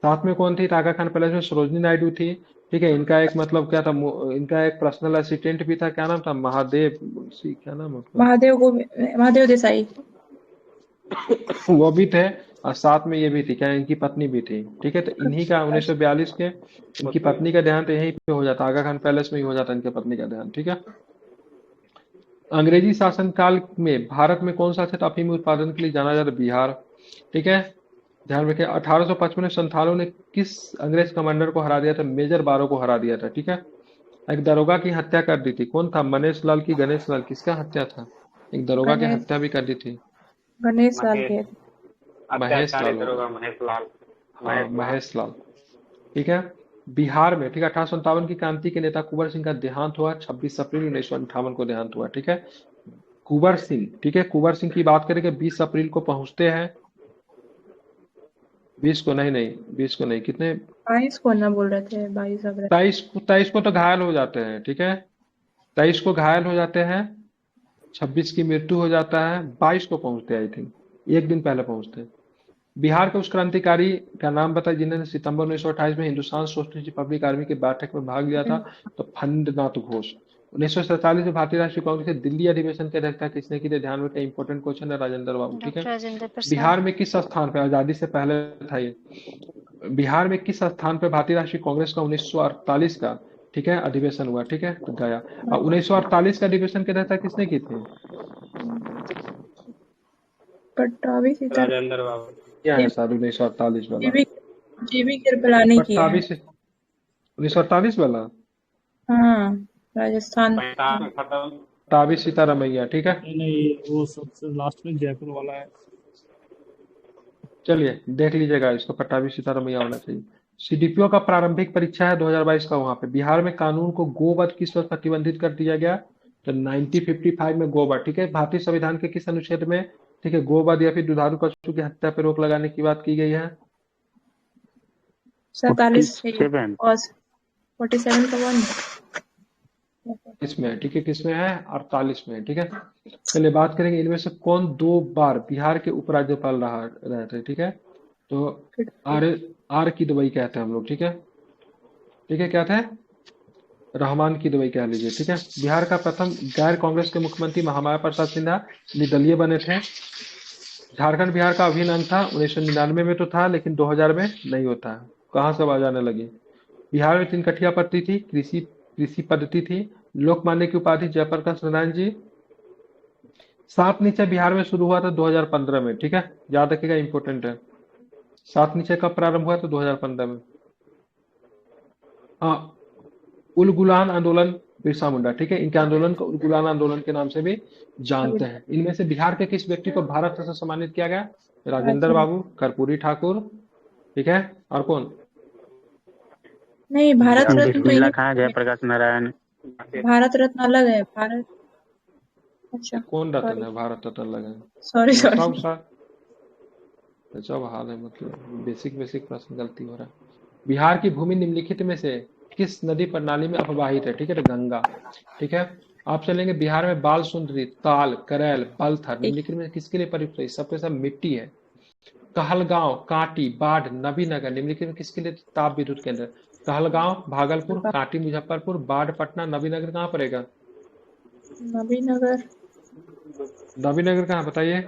साथ में कौन थी? आगा खान पैलेस में सरोजनी नायडू थी, ठीक है। इनका एक मतलब क्या था, इनका एक पर्सनल असिस्टेंट भी था, क्या नाम था? महादेव मुंशी, क्या नाम मतलब? महादेव देसाई। वो भी थे, और साथ में ये भी थी, क्या इनकी पत्नी भी थी, ठीक है। तो इन्हीं का 1942 के इनकी पत्नी का देहांत यहीं पे हो जाता, आगा खान पैलेस में ही हो जाता इनकी पत्नी का देहांत, ठीक है। अंग्रेजी शासनकाल में भारत में कौन सा क्षेत्र अफीम उत्पादन के लिए जाना जाता? बिहार, ठीक है। ध्यान रखें 1855 में संथालों ने किस अंग्रेज कमांडर को हरा दिया था? मेजर बारो को हरा दिया था, ठीक है। एक दरोगा की हत्या कर दी थी, कौन था? मनेश लाल की गणेश लाल, किसका हत्या था? एक दरोगा की हत्या भी कर दी थी, गणेश लाल के। महेश लाल, महेश लाल। हाँ महेश लाल, ठीक है। बिहार में, ठीक है, 1857 की क्रांति के नेता कुंवर सिंह का देहांत हुआ 26 अप्रैल 1958 को देहांत हुआ, ठीक है। कुंवर सिंह, ठीक है, कुंवर सिंह की बात करें कि 20 अप्रैल को पहुंचते हैं, 20 को नहीं 20 को नहीं, कितने? 22 को ना बोल रहे थे, 22 अप्रैल। 23 को तो घायल हो जाते हैं, ठीक है। 23 को घायल हो जाते हैं, 26 की मृत्यु हो जाता है, 22 को पहुंचते हैं, आई थिंक एक दिन पहले पहुंचते हैं। बिहार के उस क्रांतिकारी का नाम बताइए जिन्होंने सितंबर 1928 में हिंदुस्तान सोशलिस्ट रिपब्लिक आर्मी की बैठक में भाग लिया था? तो फंडनाथ घोष। 1947 में भारतीय राष्ट्रीय कांग्रेस के दिल्ली अधिवेशन की अध्यक्षता किसने की थी? ध्यान में इंपॉर्टेंट क्वेश्चन है, राजेंद्र बाबू, ठीक है। डॉक्टर राजेंद्र प्रसाद। बिहार में किस स्थान पर, आजादी से पहले था ये, बिहार में किस स्थान पर भारतीय राष्ट्रीय कांग्रेस का 1948 का, ठीक है, अधिवेशन हुआ, ठीक है, तो गया। और 1948 का अधिवेशन की अध्यक्षता किसने की थी? पट्टाभी सीतारमण। राजेंद्र बाबू। क्या है सर 1948 वाला? जीवी कृपलानी की है। 1948 वाला? हाँ, राजस्थान। पट्टाभी सीतारमैया, ठीक है। नहीं, वो सबसे लास्ट में जयपुर वाला है। चलिए देख लीजिएगा इसको, पट्टाभी सीतारमैया होना चाहिए। सीडीपीओ का प्रारंभिक परीक्षा है 2022 का वहां पे। बिहार में कानून को गोवध किस वर्ष प्रतिबंधित कर दिया गया? तो 1955 में गोवध, ठीक है। भारतीय संविधान के किस अनुच्छेद में, ठीक है, गोवध या फिर दुधारू पशु की हत्या पर रोक लगाने की बात की गई है? 47 47 47 का 1 इसमें, ठीक है, किसमें है? 48 में, ठीक है। चलिए बात करेंगे इनमें से कौन 2 बार बिहार के उपराज्यपाल रहे थे, ठीक है। तो आर की दुबई कहते हैं हम लोग, ठीक है, ठीक है, क्या थे? रहमान की दुबई कह लीजिए, ठीक है। बिहार का प्रथम गैर कांग्रेस के मुख्यमंत्री महामाया प्रसाद सिन्हा निर्दलीय बने थे। झारखंड बिहार का अभिन्न अंग था, 1999 में तो था लेकिन 2000 में नहीं होता है। कहाँ से आवाज आने लगी? बिहार में 3 कठिया पद्धति थी, कृषि पद्धति थी। लोकमान्य की उपाधि जयप्रकाश नारायण जी। 7 निश्चय बिहार में शुरू हुआ था 2015 में, ठीक है, याद रखिएगा, इंपॉर्टेंट है। 7 निश्चय कब प्रारंभ हुआ? तो 2015 में। हाँ, उलगुलान आंदोलन बिरसा मुंडा, ठीक है, इनके आंदोलन को उलगुलान आंदोलन के नाम से भी जानते हैं। इनमें से बिहार के किस व्यक्ति को भारत रत्न से सम्मानित किया गया? राजेंद्र बाबू, कर्पूरी ठाकुर, ठीक है, और कौन? नहीं, भारत रत्न तो बिरला खां, जयप्रकाश नारायण। भारत रत्न अलग है। भारत, अच्छा कौन रत्न है? भारत रत्न अलग है। सॉरी जब हाल है, मतलब बेसिक प्रश्न गलती हो रहा है। बिहार की भूमि निम्नलिखित में से किस नदी प्रणाली में अपवाहित है? ठीक है, तो गंगा, ठीक है। आप चलेंगे बिहार में बाल सुंदरी, ताल, करेल, पलथर निम्नलिखित में किसके लिए प्रयुक्त है? सबके सब मिट्टी है। कहलगांव, कांटी, बाढ़, नबीनगर निम्नलिखित में किसके लिए ताप विद्युत केंद्र? कहलगांव भागलपुर, कांटी मुजफ्फरपुर, बाढ़ पटना, नबीनगर कहाँ पड़ेगा? नबीनगर। नबीनगर कहाँ बताइए?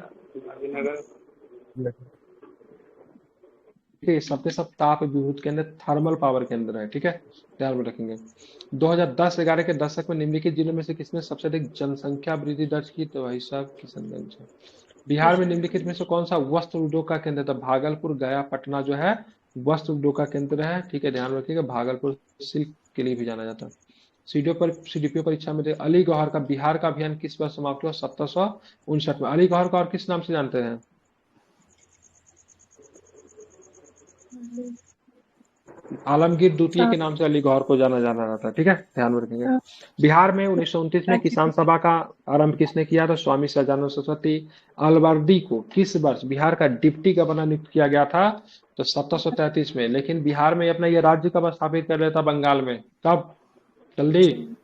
ठीक है, सबके सब ताप विद्युत केंद्र, थर्मल पावर केंद्र है। ठीक है, ध्यान में रखेंगे। 2010-11 के दशक में निम्नलिखित जिलों में से किसमें सबसे अधिक जनसंख्या वृद्धि दर्ज की? तो भाई साहब किशनगंज है। बिहार में निम्नलिखित में से कौन सा वस्त्र उद्योग का केंद्र था? भागलपुर, गया, पटना जो है वस्त्र उद्योग का केंद्र है। ठीक है, ध्यान रखिएगा। भागलपुर सिल्क के लिए भी जाना जाता है। सीडीपीओ परीक्षा में अली गौहर का बिहार का अभियान किस वर्ष समाप्त हुआ? 1759 में। अली गौहर को और किस नाम से जानते हैं? आलमगीर द्वितीय के नाम से अली गौहर को जाना जाता है। ठीक है, ध्यान में रखेंगे। बिहार में 1929 में किसान सभा का आरंभ किसने किया था? स्वामी सदानंद सरस्वती। अलवर्दी को किस वर्ष बिहार का डिप्टी गवर्नर नियुक्त किया गया था? तो 1733 में। लेकिन बिहार में अपना ये राज्य कब स्थापित कर लिया था? बंगाल में। कब? जल्दी।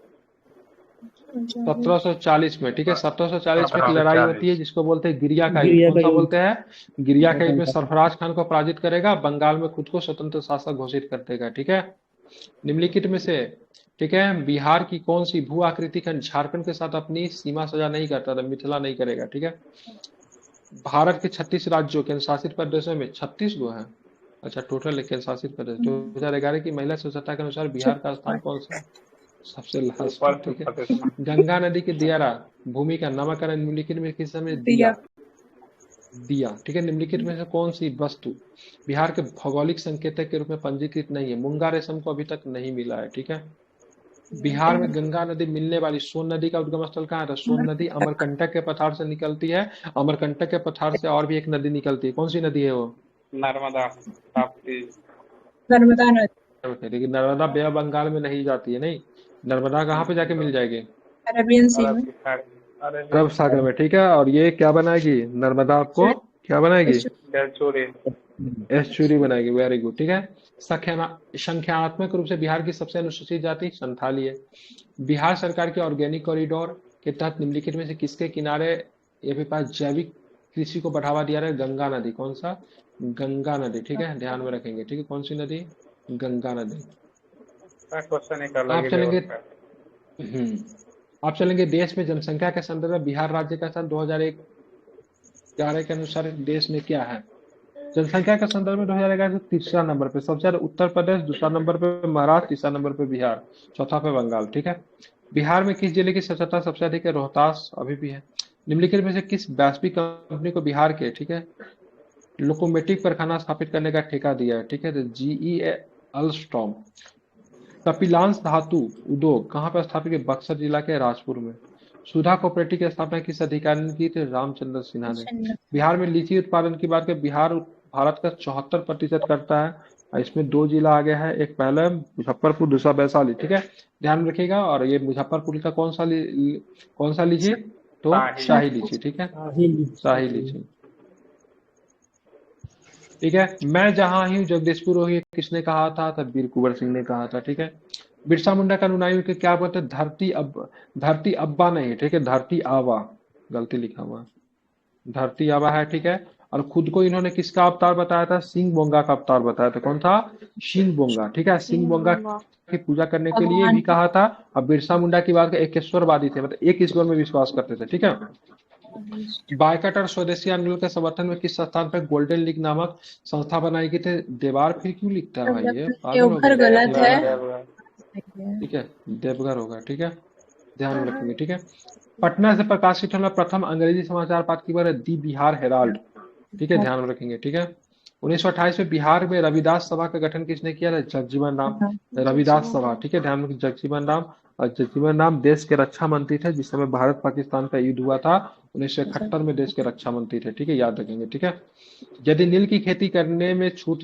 1740 में। ठीक है, 1740 में एक लड़ाई होती है जिसको बोलते हैं गिरिया का युद्ध। कौन सा बोलते हैं? गिरिया का युद्ध में सरफराज खान को पराजित करेगा, बंगाल में खुद को स्वतंत्र शासक घोषित कर देगा। ठीक है, निम्नलिखित में से ठीक है बिहार की कौन सी भू आकृति खंड झारखंड के साथ अपनी सीमा साझा नहीं करता था? मिथिला नहीं करेगा। ठीक है, भारत के 36 राज्यों केंद्र शासित प्रदेशों में 36 गो है। अच्छा, टोटल केंद्र शासित प्रदेश। 2011 की महिला स्वच्छता के अनुसार बिहार का स्थान कौन सा? सबसे लास्ट। ठीक है, गंगा नदी के दियारा भूमि का नामकरण निम्नलिखित में किस समय? दिया। ठीक है, निम्नलिखित में से कौन सी वस्तु बिहार के भौगोलिक संकेतक के रूप में पंजीकृत नहीं है? मूंगा रेशम को अभी तक नहीं मिला है। ठीक है, बिहार में गंगा नदी मिलने वाली सोन नदी का उद्गम स्थल कहाँ है? सोन नदी अमरकंटक के पठार से निकलती है। अमरकंटक के पठार से और भी एक नदी निकलती है। कौन सी नदी है वो? नर्मदा, ताप्ती। नर्मदा नदी। लेकिन नर्मदा बे ऑफ बंगाल में नहीं जाती है। नहीं, नर्मदा कहाँ पे जाके मिल जाएगी? अरेबियन सी में, अरब सागर में। ठीक है, और ये क्या बनाएगी? नर्मदा आपको क्या बनाएगी? एस्चुरी बनाएगी। Very good. ठीक है, संख्यात्मक रूप से बिहार की सबसे अनुसूचित जाति संथाली है। बिहार सरकार के ऑर्गेनिक कॉरिडोर के तहत निम्नलिखित में से किसके किनारे ये पास जैविक कृषि को बढ़ावा दिया है? गंगा नदी। कौन सा? गंगा नदी। ठीक है, ध्यान में रखेंगे। ठीक है, कौन सी नदी? गंगा नदी। आप चलेंगे देश में जनसंख्या के संदर्भ में बिहार राज्य का स्थान 2011 के अनुसार देश में क्या है? जनसंख्या के संदर्भ में 2011 से तीसरा नंबर पे सबसे ज्यादा उत्तर प्रदेश, दूसरा नंबर पे महाराष्ट्र, तीसरा नंबर पे बिहार, चौथा पे बंगाल। ठीक है, बिहार में किस जिले की स्वच्छता सबसे अधिक है? रोहतास अभी भी है। निम्नलिखित में से किस वैश्विक कंपनी को बिहार के ठीक है लोकोमोटिव कारखाना स्थापित करने का ठेका दिया है? ठीक है, तो GE अल्स्टॉम। कपिलांश धातु उद्योग कहाँ पर स्थापित है? बक्सर जिला के राजपुर में। सुधा कोऑपरेटिव की स्थापना किस अधिकारी ने की थी? रामचंद्र सिन्हा ने। बिहार में लीची उत्पादन की बात करें, बिहार भारत का 74% करता है। इसमें 2 जिला आ गया है, एक पहला मुजफ्फरपुर, दूसरा वैशाली। ठीक है, ध्यान में रखिएगा। और ये मुजफ्फरपुर का कौन सा लीची? तो शाही लीची। ठीक है, शाही लीची। ठीक है, मैं जहां हूँ जगदीशपुर हो, ये किसने कहा था? तब वीर कुंवर सिंह ने कहा था। ठीक है, बिरसा मुंडा का अनुयायी के क्या बोलते हैं? धरती अब्बा नहीं। ठीक है, धरती आवा, गलती लिखा हुआ, धरती आवा है। ठीक है, और खुद को इन्होंने किसका अवतार बताया था? सिंह बोंगा का अवतार बताया था। कौन था? सिंह बोंगा। ठीक है, सिंह बोंगा की पूजा करने के लिए भी कहा था। अब बिरसा मुंडा की बात एकेश्वरवादी थे, मतलब एक ईश्वर में विश्वास करते थे। ठीक है, बायकट और स्वदेशी आंदोलन के समर्थन में किस स्थान पर गोल्डन लीग नामक संस्था बनाई गई थी? देवार फिर क्यों लिखता है भाई ये? देवघर गलत है। ठीक है, देवघर होगा। ठीक है, ध्यान में रखेंगे। ठीक है, पटना से प्रकाशित होना प्रथम अंग्रेजी समाचार पत्र की बात है दी बिहार हेराल्ड। ठीक है, ध्यान में रखेंगे। ठीक है, 1928 में बिहार में रविदास सभा का गठन किसने किया था? जगजीवन राम। रविदास सभा। ठीक है, ध्यान में, जगजीवन राम। और जगजीवन राम देश के रक्षा मंत्री थे जिस समय भारत पाकिस्तान का युद्ध हुआ था। 1971 में देश के रक्षा मंत्री थे। ठीक है, याद रखेंगे। ठीक है, यदि नील की खेती करने में छूट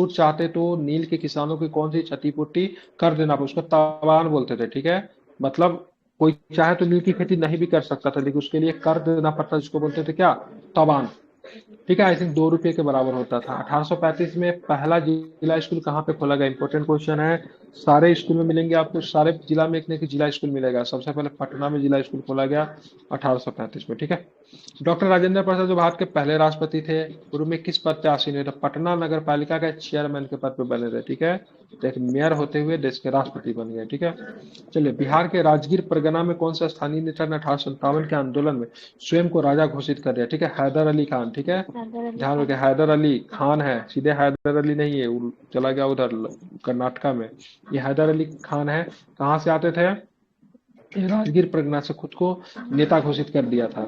चाहते तो नील के किसानों की कौन सी क्षतिपूर्ति कर देना? उसको तावान बोलते थे। ठीक है, मतलब कोई चाहे तो नील की खेती नहीं भी कर सकता था, लेकिन उसके लिए कर देना पड़ता, जिसको बोलते थे क्या? तावान। ठीक है, आई थिंक 2 रुपये के बराबर होता था। 1835 में पहला जिला स्कूल कहाँ पे खोला गया? इंपॉर्टेंट क्वेश्चन है। सारे स्कूल में मिलेंगे आपको, सारे जिला में एक न एक जिला स्कूल मिलेगा। सबसे पहले पटना में जिला स्कूल खोला गया 1835 में, ठीक है। डॉक्टर राजेंद्र प्रसाद जो भारत के पहले राष्ट्रपति थे, पूर्व में किस पद पे आसीन हुए थे? पटना नगर पालिका के चेयरमैन के पद पे बने थे, ठीक है। तो एक मेयर होते हुए देश के राष्ट्रपति बन गए, ठीक है। चलिए, बिहार के राजगीर परगना में कौन सा स्थानीय नेता ने 1857 के आंदोलन में स्वयं को राजा घोषित कर दिया? ठीक है, हैदर अली खान, ठीक है। ध्यान रखिए, हैदर अली खान है, सीधे हैदर अली नहीं है, वो चला गया उधर कर्नाटका में। ये हैदर अली खान है। कहाँ से आते थे? राजगीर परगना से खुद को नेता घोषित कर दिया था।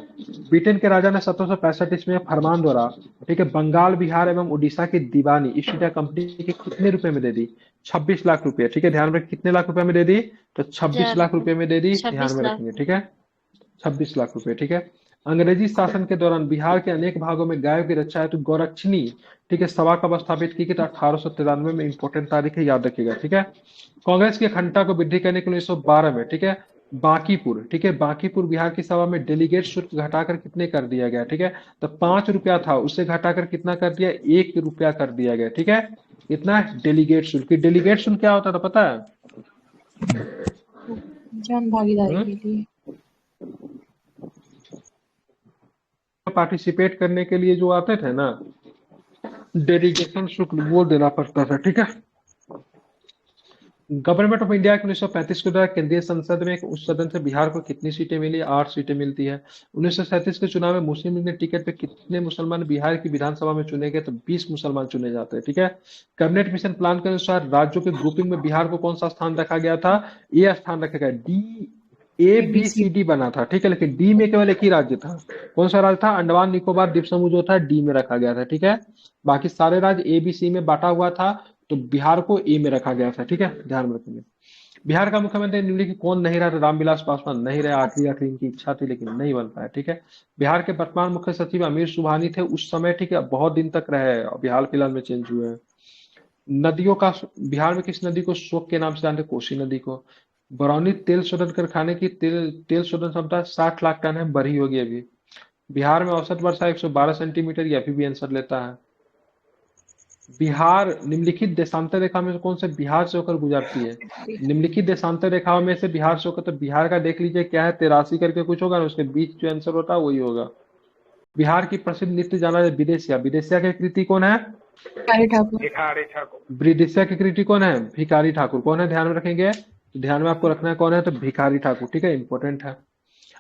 ब्रिटेन के राजा ने 1765 ईस्वी में फरमान द्वारा, ठीक है, बंगाल, बिहार एवं उड़ीसा की दीवानी ईस्ट इंडिया कंपनी के कितने रुपए में दे दी? 26 लाख रुपए, ठीक है। ध्यान में कितने लाख रुपए में दे दी? तो 26 लाख रुपए में दे दी, ध्यान में रखेंगे, ठीक है। 26 लाख रुपए, ठीक है। अंग्रेजी शासन के दौरान बिहार के अनेक भागों में गायों की रक्षा हेतु गौरक्षणी, ठीक है, सभा कब स्थापित की गई? तो 1893 में। इंपॉर्टेंट तारीख है, याद रखिएगा, ठीक है। कांग्रेस की अखंडता को वृद्धि करने के लिए 1912 में, ठीक है, बांकीपुर, ठीक है, बांकीपुर बिहार की सभा में डेलीगेट शुल्क घटाकर कितने कर दिया गया? ठीक है, तो 5 रुपया था, उससे घटाकर कितना कर दिया? 1 रुपया कर दिया गया, ठीक है। इतना डेलीगेट शुल्क। डेलीगेट शुल्क क्या होता था पता है? जन भागीदारी के लिए पार्टिसिपेट करने के लिए जो आते थे ना, डेलीगेशन शुल्क वो देना पड़ता था, ठीक है। गवर्नमेंट ऑफ इंडिया के 1935 के द्वारा केंद्रीय संसद में उस सदन से बिहार को कितनी सीटें मिली? 8 सीटें मिलती है। 1937 के चुनाव में मुस्लिम लीग ने टिकट पे कितने मुसलमान बिहार की विधानसभा में चुने गए? तो 20 मुसलमान चुने जाते हैं, ठीक है। कैबिनेट मिशन प्लान के अनुसार राज्यों के ग्रुपिंग में बिहार को कौन सा स्थान रखा गया था? ये स्थान रखा गया, ABCD बना था, ठीक है। लेकिन डी में केवल एक ही राज्य था। कौन सा राज्य था? अंडमान निकोबार द्वीप समूह जो था डी में रखा गया था, ठीक है। बाकी सारे राज्य ABC में बांटा हुआ था, तो बिहार को ए में रखा गया था, ठीक है, ध्यान में रखेंगे। बिहार का मुख्यमंत्री निम्नलिखित कौन नहीं रहा? तो रामविलास पासवान नहीं रहे। आखिरी इनकी इच्छा थी लेकिन नहीं बन पाया, ठीक है। बिहार के वर्तमान मुख्य सचिव अमीर सुबहानी थे उस समय, ठीक है, बहुत दिन तक रहे, अभी हाल फिलहाल में चेंज हुए हैं। नदियों का, बिहार में किस नदी को शोक के नाम से जानते? कोसी नदी को। बरौनी तेल शोधन कारखाने की तेल शोधन क्षमता 60 लाख टन है, बढ़ी होगी अभी। बिहार में औसत वर्षा 112 सेंटीमीटर, ये अभी भी आंसर लेता है। बिहार निम्नलिखित देशांतर रेखा में से कौन से बिहार से होकर गुजरती है? निम्नलिखित देशांतर रेखाओं में से बिहार से होकर, तो बिहार का देख लीजिए क्या है, 83 करके कुछ होगा ना, उसके बीच जो आंसर होता है वही होगा। बिहार की प्रसिद्ध नृत्य जाना है विदेशिया। विदेशिया के कृति कौन है? भिखारी ठाकुर। भिखारी ठाकुर। विदेशिया की कृति कौन है? भिखारी ठाकुर। कौन है? ध्यान में रखेंगे, तो ध्यान में आपको रखना है कौन है, तो भिखारी ठाकुर, ठीक है, इंपॉर्टेंट है।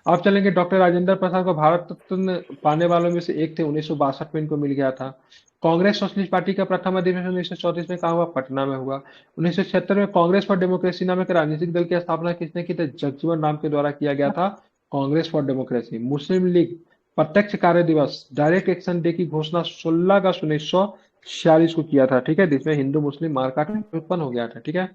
अब चलेंगे, डॉक्टर राजेंद्र प्रसाद को भारत रत्न पाने वालों में से एक थे, 1962 में इनको मिल गया था। कांग्रेस सोशलिस्ट पार्टी का प्रथम अधिवेशन 1934 में कहा हुआ? पटना में हुआ। 1976 में कांग्रेस फॉर डेमोक्रेसी नामक राजनीतिक दल की स्थापना किसने की? तो जगजीवन राम के द्वारा किया गया था, Congress for democracy. Muslim league प्रत्यक्ष कार्य दिवस, डायरेक्ट एक्शन डे की घोषणा 16 अगस्त 1946 को किया था, ठीक है, जिसमें हिंदू मुस्लिम मारकाट उत्पन्न हो गया था, ठीक है।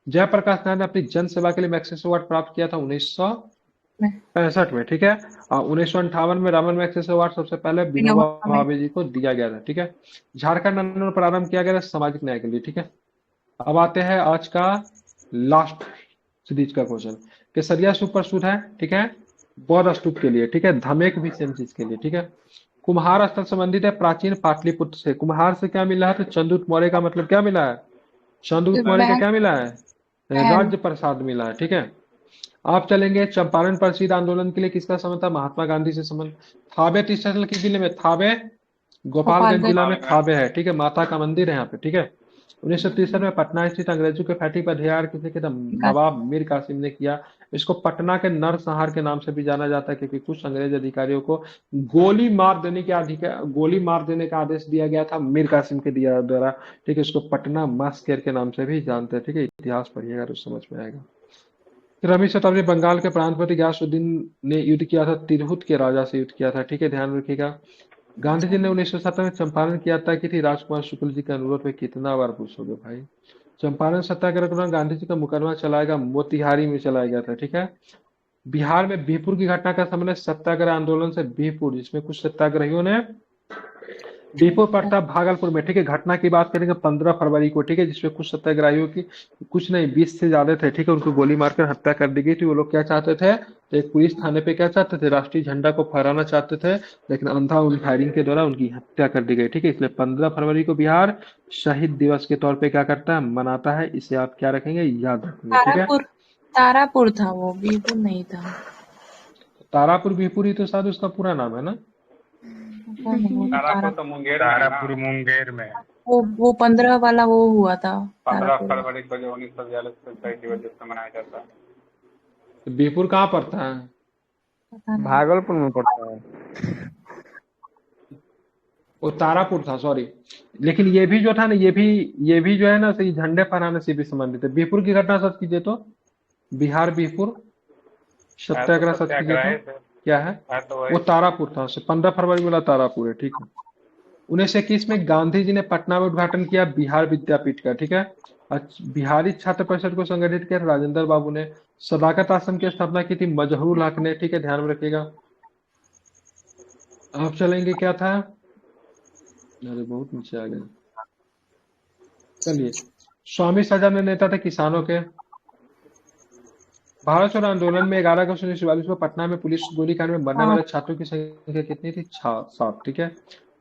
जयप्रकाश नारायण ने अपनी जन सेवा के लिए मैग्सेसे अवार्ड प्राप्त किया था 1965 में, ठीक है। और 1958 में रामन मैग्सेसे अवार्ड सबसे पहले विनोबा भावे जी को दिया गया था, ठीक है। झारखंड आंदोलन प्रारंभ किया गया था सामाजिक न्याय के लिए, ठीक है। अब आते हैं आज का लास्ट सीरीज का क्वेश्चन। केसरिया स्तूप प्रस्तुत है, ठीक है, बौद्ध स्तूप के लिए, ठीक है, धमेक भी सेम चीज के लिए, ठीक है। कुम्हार स्थल संबंधित है प्राचीन पाटलिपुत्र से। कुम्हार से क्या मिला है? तो चंद्रगुप्त मौर्य का मतलब क्या मिला है? चंद्रगुप्त मौर्य का क्या मिला है? राज्य प्रसाद मिला है, ठीक है। आप चलेंगे, चंपारण परिषद आंदोलन के लिए किसका संबंध था? महात्मा गांधी से संबंध। थावे तीस किस जिले में? थावे गोपालगंज जिला में थावे है, ठीक है, माता का मंदिर है यहाँ पे, ठीक है। 1963 में पटना स्थित अंग्रेजों के फैक्ट्री पर हथियार किसने किया? नवाब मीर कासिम ने किया। इसको पटना के नरसंहार के नाम से भी जाना जाता है, क्योंकि कुछ अंग्रेज अधिकारियों को गोली मार देने का आदेश दिया गया था मीर कासिम के द्वारा, ठीक है। इसको पटना मास्केर के नाम से भी जानते हैं, ठीक है, इतिहास पढ़िएगा तो समझ में आएगा। 13वीं शताब्दी बंगाल के प्रांतपति गयासुद्दीन ने युद्ध किया था, तिरहुत के राजा से युद्ध किया था, ठीक है, ध्यान रखिएगा। गांधी जी ने 1917 में चंपारण की यात्रा की थी, राजकुमार शुक्ल जी के अनुरोध पे। कितना बार पूछोगे भाई? चंपारण सत्याग्रह के दौरान गांधी जी का मुकदमा चलाएगा मोतिहारी में चलाया गया था, ठीक है। बिहार में बिहपुर की घटना का संबंध सत्याग्रह आंदोलन से बिहपुर, जिसमें कुछ सत्याग्रहियों ने बीहपुर पड़ता है भागलपुर में, ठीक है। घटना की बात करेंगे 15 फरवरी को, ठीक है, जिसमें कुछ सत्याग्रहियों की, कुछ नहीं 20 से ज्यादा थे, ठीक है, उनको गोली मारकर हत्या कर दी गई थी। वो लोग क्या चाहते थे, एक पुलिस थाने पे क्या चाहते थे, राष्ट्रीय झंडा को फहराना चाहते थे, लेकिन अंधा फायरिंग के द्वारा उनकी हत्या कर दी गई, ठीक है। इसलिए 15 फरवरी को बिहार शहीद दिवस के तौर पे क्या करता है, मनाता है। इसे आप क्या रखेंगे, याद रखेंगे, ठीक है। तारापुर, तारापुर था वो, बीरपुर नहीं था। तारापुर बीहपुर ही तो शायद उसका पूरा नाम है ना। तारापुर तो मुंगेर में है तारापुर ना। मुंगेर में। वो 15 वाला वो हुआ था 15 तारापुर। फरवरी को जो 1942 को शहीद दिवस जिसको मनाया जाता है। तो बीहपुर कहाँ पड़ता है, पता नहीं। भागलपुर में पड़ता है। वो तारापुर था, सॉरी। लेकिन ये भी जो था ना, ये भी जो है ना, सही झंडे फहराने से भी संबंधित है। बीहपुर की घटना सर्च कीजिए तो, बिहार बीहपुर सत्याग्रह सर्च कीजिए सत्याग्रह तो क्या है, तो वो तारापुर था। 15 फरवरी वाला तारापुर है, ठीक है। 1921 में गांधी जी ने पटना में उद्घाटन किया बिहार विद्यापीठ का, ठीक है। बिहारी छात्र परिषद को संगठित किया राजेंद्र बाबू ने। सदाकत आश्रम की स्थापना की थी मजहरूल हक ने, ठीक है, ध्यान में रखिएगा। आप चलेंगे क्या था, अरे बहुत नीचे आ गए, चलिए। स्वामी सदानंद नेता थे किसानों के। भारत छोड़ो आंदोलन में 11 अगस्त 1944 को पटना में पुलिस गोलीकांड में मरने वाले छात्रों की संख्या कितनी थी, 7, ठीक है।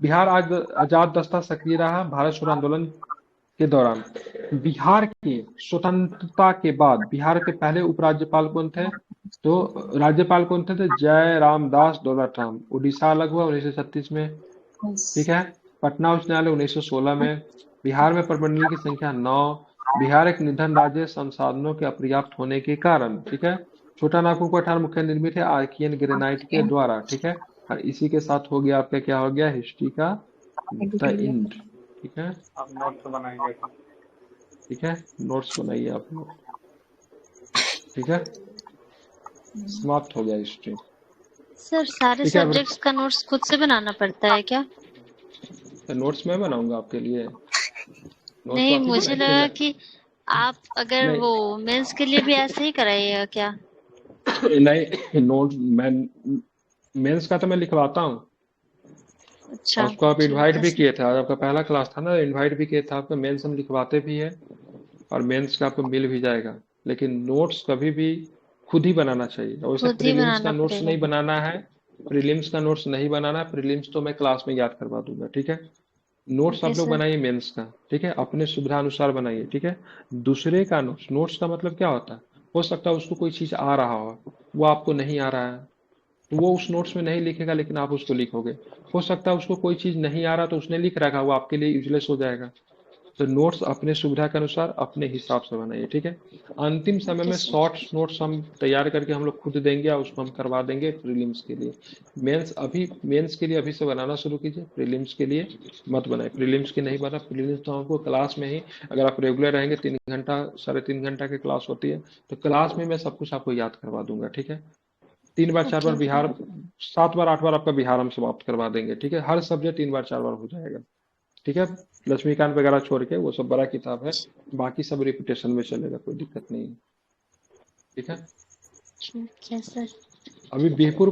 बिहार आज आजाद दस्ता सक्रिय रहा भारत छोड़ो आंदोलन के दौरान। बिहार की स्वतंत्रता के बाद बिहार के पहले उपराज्यपाल कौन थे, तो राज्यपाल कौन थे, तो जय रामदास दौलत राम। उड़ीसा अलग हुआ 1936 में, ठीक है। पटना उच्च न्यायालय 1916 में। बिहार में प्रमंडल की संख्या 9। बिहार एक निर्धन राज्य, संसाधनों के अपर्याप्त होने के कारण, ठीक है। छोटा नागपुर पठार मुख्य निर्मित है आर्कियन ग्रेनाइट के द्वारा, ठीक है। और इसी के साथ हो गया आपका क्या हो गया, हिस्ट्री का द एंड, ठीक है। आप नोट्स बनाएंगे, ठीक है, नोट्स बनाइए आप लोग, ठीक है। समाप्त हो गया हिस्ट्री। सर सारे ठीक है, सब्जेक्ट्स का नोट्स खुद से बनाना पड़ता है क्या? तो नोट्स मैं बनाऊंगा आपके लिए। नोट्स नहीं, आप ही मुझे बनाइए। लगा कि आप अगर नहीं वो मेंस के लिए भी ऐसे ही कराइएगा क्या? नहीं, नोट मैं मेंस का तो मैं लिखवाता हूँ। अच्छा, उसको आप ठीक इनवाइट है भी सर। किए थे, आज आपका पहला क्लास था ना, इनवाइट भी किए थे आपका। मेंस हम लिखवाते भी है और मेंस का आपको मिल भी जाएगा, लेकिन नोट्स कभी भी खुद ही बनाना चाहिए। और वैसे खुद ही प्रीलिम्स का बनाना नोट्स पड़ेगा। नहीं बनाना है, प्रीलिम्स का नोट्स नहीं बनाना है। प्रीलिम्स तो मैं क्लास में याद करवा दूंगा, ठीक है। नोट्स ओके आप लोग सर। बनाइए मेंस का, ठीक है, अपने सुविधा अनुसार बनाइए, ठीक है। दूसरे का नोट्स का मतलब क्या होता है, हो सकता है उसको कोई चीज आ रहा हो, वो आपको नहीं आ रहा है, तो वो उस नोट्स में नहीं लिखेगा, लेकिन आप उसको लिखोगे। हो सकता है उसको कोई चीज नहीं आ रहा तो उसने लिख रखा, वो आपके लिए यूजलेस हो जाएगा। तो नोट्स अपने सुविधा के अनुसार अपने हिसाब से बनाइए, ठीक है। अंतिम समय ओके में सर। शॉर्ट्स नोट्स हम तैयार करके हम लोग खुद देंगे, और उसको हम करवा देंगे प्रीलिम्स के लिए। मेंस के लिए अभी से बनाना शुरू कीजिए, प्रीलिम्स के लिए मत बनाए। प्रीलिम्स की नहीं बना, प्रीलिम्स तो हमको क्लास में ही, अगर आप रेगुलर रहेंगे 3 घंटा 3.5 घंटा की क्लास होती है, तो क्लास में मैं सब कुछ आपको याद करवा दूंगा, ठीक है। 3 बार 4 ओके बार बिहार, 7 बार 8 बार आपका बिहार हम समाप्त करवा देंगे, ठीक है। हर सब्जेक्ट 3 बार 4 बार हो जाएगा, ठीक है। लक्ष्मीकांत वगैरह छोड़ के, वो सब बड़ा किताब है, बाकी सब रिपीटेशन में चलेगा, कोई दिक्कत नहीं है, ठीक है। ठीक है सर। अभी बीहपुर